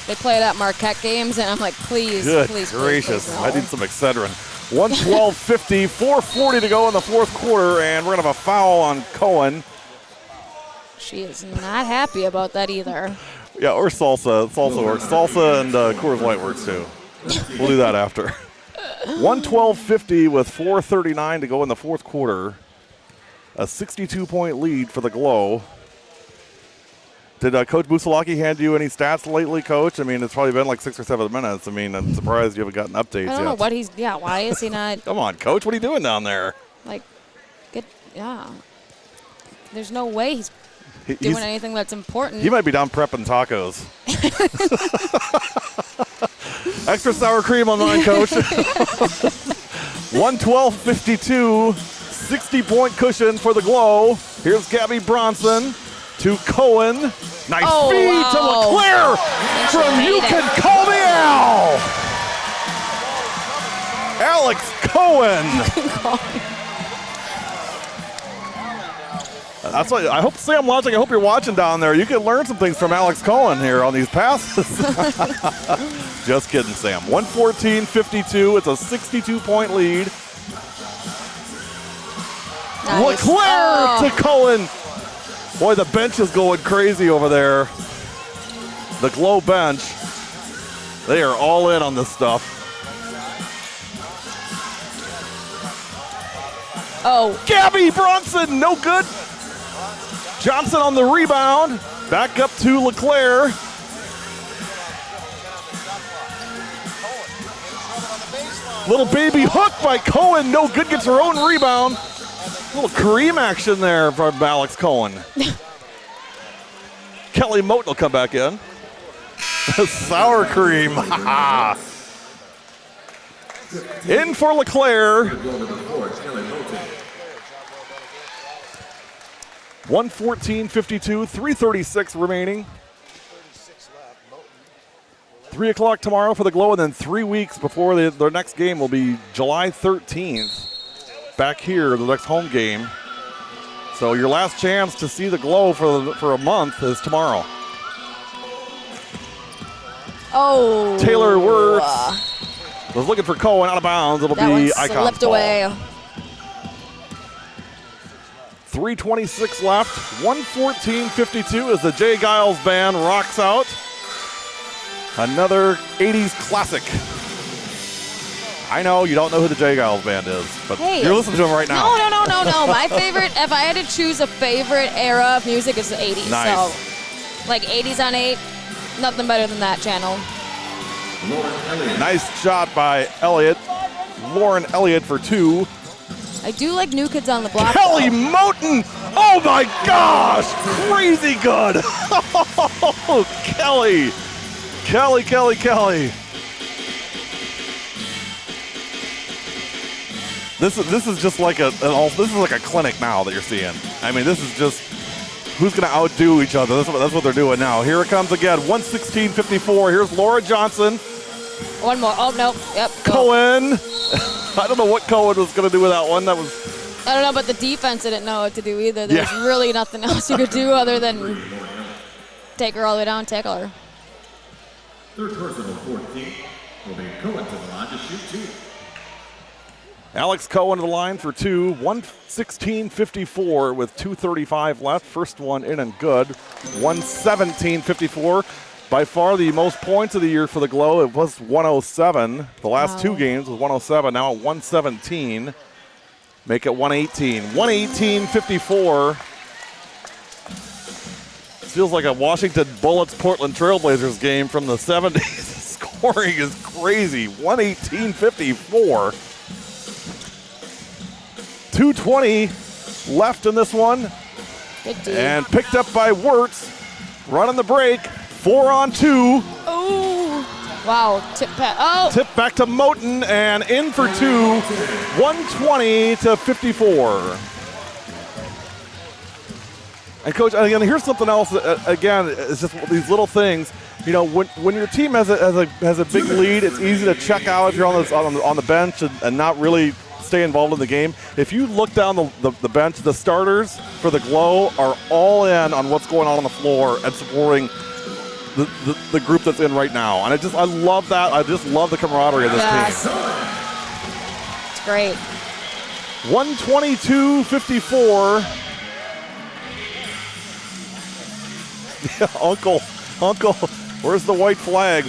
They play it at Marquette games, and I'm like, please, Good please, gracious. please, no. I need some Excedrin. 112-50, 4:40 to go in the fourth quarter, and we're going to have a foul on Cohen. She is not happy about that either. Yeah, or salsa. Salsa works. Salsa and Coors Light works too. We'll do that after. 112-50 with 4:39 to go in the fourth quarter. A 62-point lead for the GLO. Did Coach Busalaki hand you any stats lately, Coach? I mean, it's probably been like 6 or 7 minutes. I mean, I'm surprised you haven't gotten updates yet. I don't know what he's, why is he not, Come on, Coach. What are you doing down there? There's no way he's doing anything that's important. He might be down prepping tacos. Extra sour cream on mine, Coach. 112-52, 60-point cushion for the GLO. Here's Gabby Bronson to Cohen. Nice feed to LeClaire from You Can Call Me Al. Alex Cohen. That's why I hope, Sam watching, I hope you're watching down there. You can learn some things from Alex Cohen here on these passes. Just kidding, Sam. 114-52. It's a 62-point lead. Nice. LeClaire to Cohen. Boy, the bench is going crazy over there. The GLO bench. They are all in on this stuff. Oh. Gabby Bronson, no good. Johnson on the rebound. Back up to LeClaire. Little baby hook by Cohen. No good. Gets her own rebound. Little Kareem action there from Alex Cohen. Kelly Moten will come back in. Sour cream. In for LeClaire. 114-52, 3:36 remaining. 3 o'clock tomorrow for the GLO, and then 3 weeks before their next game will be July 13th. Back here, the next home game. So your last chance to see the GLO for a month is tomorrow. Oh. Taylor Wirtz was looking for Cohen, out of bounds. It'll That be one Icon's slipped ball. away. 3:26 left. 114-52 as the Jay Giles band rocks out. Another 80s classic. I know you don't know who the Jay Giles band is, but Hey. you're listening to him right now. No. My favorite, if I had to choose a favorite era of music, is the 80s. Nice. So, like 80s on 8, nothing better than that channel. Nice shot by Elliott. Lauren Elliott for 2. I do like New Kids on the Block. Kelly though. Moten! Oh my gosh! Crazy good! Oh, Kelly! Kelly! This is just like this is like a clinic now that you're seeing. I mean, this is just who's going to outdo each other. That's what they're doing now. Here it comes again. 116-54. Here's Laura Johnson. One more. Oh, no. Yep. Go. Cohen. I don't know what Cohen was going to do with that one. That was. I don't know, but the defense didn't know what to do either. There was really nothing else you could do other than take her all the way down, tackle her. Third personal 14 will be Cohen to the line to shoot 2. Alex Cohen to the line for 2. 116-54 with 2:35 left. First one in and good. 117-54. By far the most points of the year for the GLO. It was 107. The last 2 games was 107. Now at 117. Make it 118. 118-54. Feels like a Washington Bullets Portland Trailblazers game from the 70s. Scoring is crazy. 118-54. 2:20 left in this one. Good D. And picked up by Wirtz. Running the break. 4-on-2. Oh, wow. Tip pass. Oh. Tip back to Moten and in for 2. 120-54. And Coach, again, here's something else. Again, it's just these little things. You know, when your team has a big lead, it's easy to check out if you're on the bench and not really stay involved in the game. If you look down the bench, the starters for the GLO are all in on what's going on the floor and supporting the group that's in right now. And I love that. I just love the camaraderie of this team. It's great. 122-54. Yeah, Uncle, where's the white flag?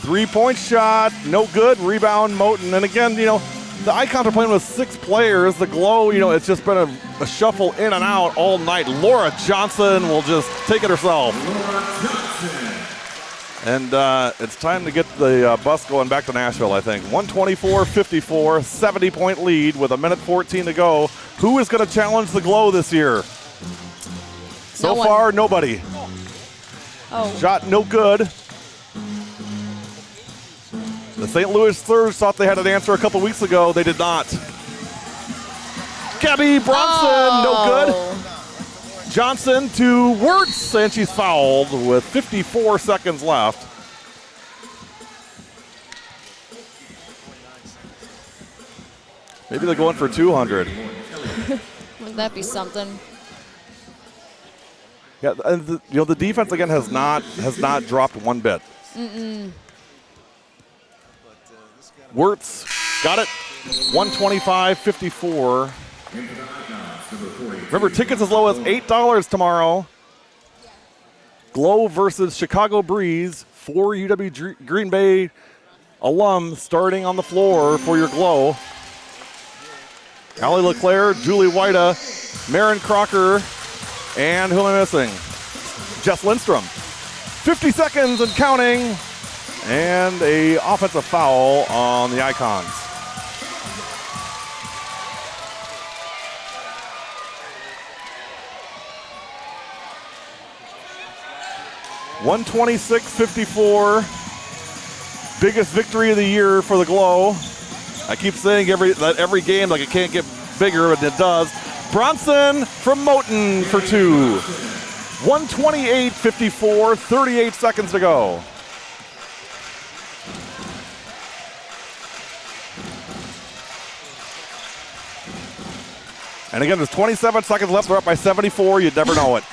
3-point shot, no good. Rebound, Moten. And again, you know, the Icons are playing with 6 players. The GLO, you know, it's just been a shuffle in and out all night. Laura Johnson will just take it herself. And it's time to get the bus going back to Nashville, I think. 124-54, 70-point lead with 1:14 to go. Who is going to challenge the GLO this year? So far, nobody. Oh. Shot no good. The St. Louis Surge thought they had an answer a couple weeks ago. They did not. Gabby Bronson, no good. Johnson to Wirtz, and she's fouled with 54 seconds left. Maybe they're going for 200. Wouldn't that be something? Yeah, and the defense again has not dropped one bit. Wirtz got it. 125-54. Remember, tickets as low as $8 tomorrow. GLO versus Chicago Breeze. 4 UW Green Bay alums starting on the floor for your GLO. Allie LeClaire, Julie Whita, Marin Crocker, and who am I missing? Jess Lindstrom. 50 seconds and counting. And a offensive foul on the Icons. $126-54. Biggest victory of the year for the GLO. I keep saying every game like it can't get bigger, but it does. Bronson from Moten for 2. 128-54, 38 seconds to go. And again, there's 27 seconds left. We're up by 74. You'd never know it.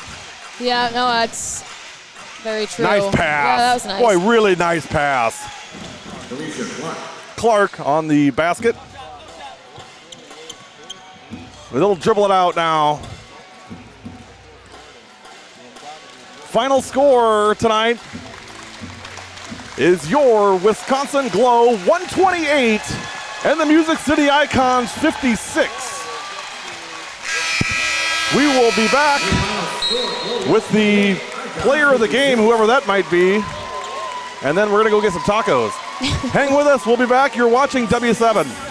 Yeah, no, it's Very true. Nice pass. Yeah, that was nice. Boy, really nice pass. Alicia Clark. Clark on the basket. They'll dribble it out now. Final score tonight is your Wisconsin GLO 128 and the Music City Icons 56. We will be back with the player of the game, whoever that might be, and then we're going to go get some tacos. Hang with us. We'll be back. You're watching W7.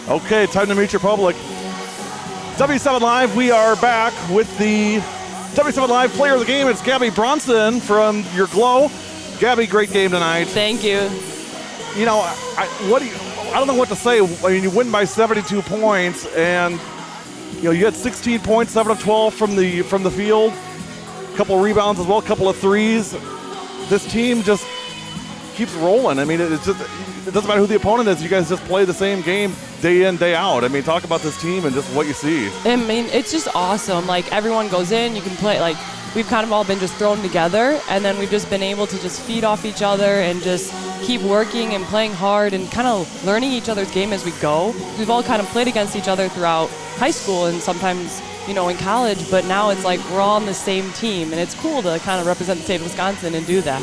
Okay, time to meet your public. W7 Live, we are back with the W7 Live player of the game. It's Gabby Bronson from your GLO. Gabby, great game tonight. Thank you. you know, I don't know what to say. I mean, you win by 72 points, and you know, you had 16 points, 7 of 12 from the field, a couple of rebounds as well, a couple of threes. This team just keeps rolling. I mean, it doesn't matter who the opponent is. You guys just play the same game day in, day out. I mean, talk about this team and just what you see. I mean, it's just awesome. Like, everyone goes in, you can play, like, we've kind of all been just thrown together, and then we've just been able to just feed off each other and just keep working and playing hard and kind of learning each other's game as we go. We've all kind of played against each other throughout high school and sometimes, you know, in college, but now it's like we're all on the same team, and it's cool to kind of represent the state of Wisconsin and do that.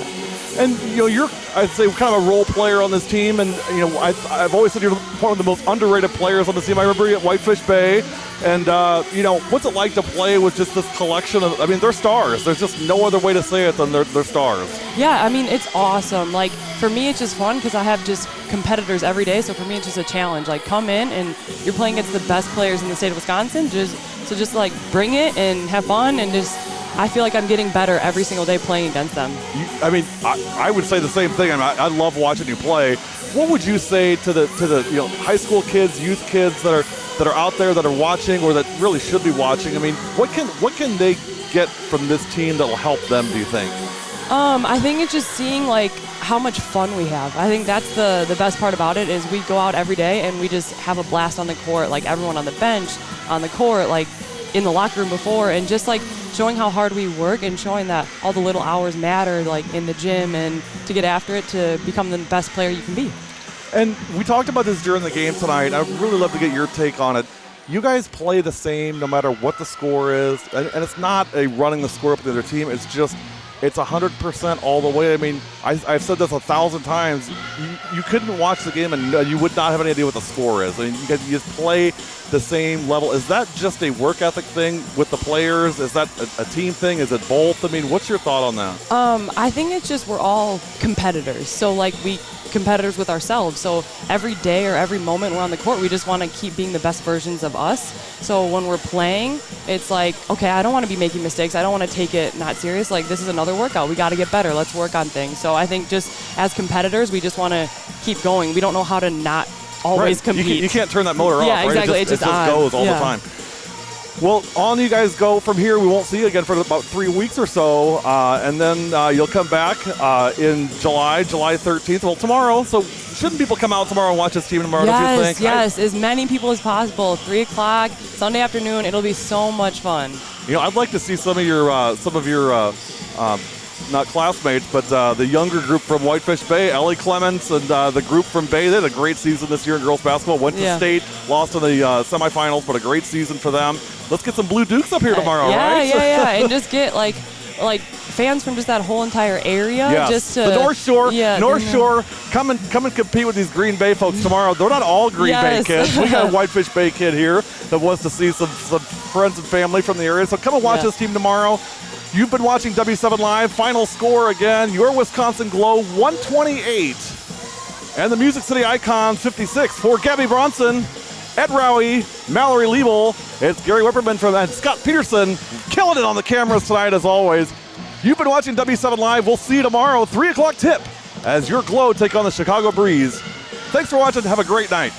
And, you know, you're, I'd say, kind of a role player on this team. And, you know, I've always said you're one of the most underrated players on the team. I remember you at Whitefish Bay. And, you know, what's it like to play with just this collection of, I mean, they're stars. There's just no other way to say it than they're stars. Yeah, I mean, it's awesome. Like, for me, it's just fun because I have just competitors every day. So for me, it's just a challenge. Like, come in and you're playing against the best players in the state of Wisconsin. Just like, bring it and have fun and just, I feel like I'm getting better every single day playing against them. I mean, I would say the same thing. I mean, I love watching you play. What would you say to the you know, high school kids, youth kids that are out there that are watching or that really should be watching? I mean, what can they get from this team that will help them, do you think? I think it's just seeing like how much fun we have. I think that's the best part about it is we go out every day and we just have a blast on the court, like everyone on the bench, on the court, like in the locker room before, and just like showing how hard we work and showing that all the little hours matter, like in the gym, and to get after it to become the best player you can be. And we talked about this during the game tonight. I'd really love to get your take on it. You guys play the same no matter what the score is, and it's not a running the score up with the other team. It's just, it's 100% all the way. I mean, I've said this 1,000 times. You couldn't watch the game and you would not have any idea what the score is. I mean, you just play the same level. Is that just a work ethic thing with the players? Is that a team thing? Is it both? I mean, what's your thought on that? I think it's just we're all competitors. So like we competitors with ourselves. So every day or every moment we're on the court, we just want to keep being the best versions of us. So when we're playing, it's like, okay, I don't want to be making mistakes. I don't want to take it not serious. Like, this is another workout. We got to get better. Let's work on things. So I think just as competitors, we just want to keep going. We don't know how to not always compete. You can't turn that motor off, right? Exactly. It just goes all the time. Well, on you guys go from here. We won't see you again for about 3 weeks or so, and then you'll come back in July 13th. Well, tomorrow. So shouldn't people come out tomorrow and watch this team tomorrow? Yes, don't you think? Yes, as many people as possible. 3 o'clock, Sunday afternoon. It'll be so much fun. You know, I'd like to see some of your not classmates, but the younger group from Whitefish Bay, Ellie Clements and the group from Bay. They had a great season this year in girls basketball. Went to state, lost in the semifinals, but a great season for them. Let's get some Blue Dukes up here tomorrow, right? Yeah, and just get like fans from just that whole entire area. Yes. Just to, the North Shore, North Shore, come and compete with these Green Bay folks tomorrow. They're not all Green Bay kids. We got a Whitefish Bay kid here that wants to see some friends and family from the area. So come and watch this team tomorrow. You've been watching W7 Live. Final score again, your Wisconsin GLO 128. And the Music City Icons 56. For Gabby Bronson, Ed Rowie, Mallory Liebel, it's Gary Whipperman and Scott Peterson killing it on the cameras tonight as always. You've been watching W7 Live. We'll see you tomorrow, 3 o'clock tip, as your GLO take on the Chicago Breeze. Thanks for watching. Have a great night.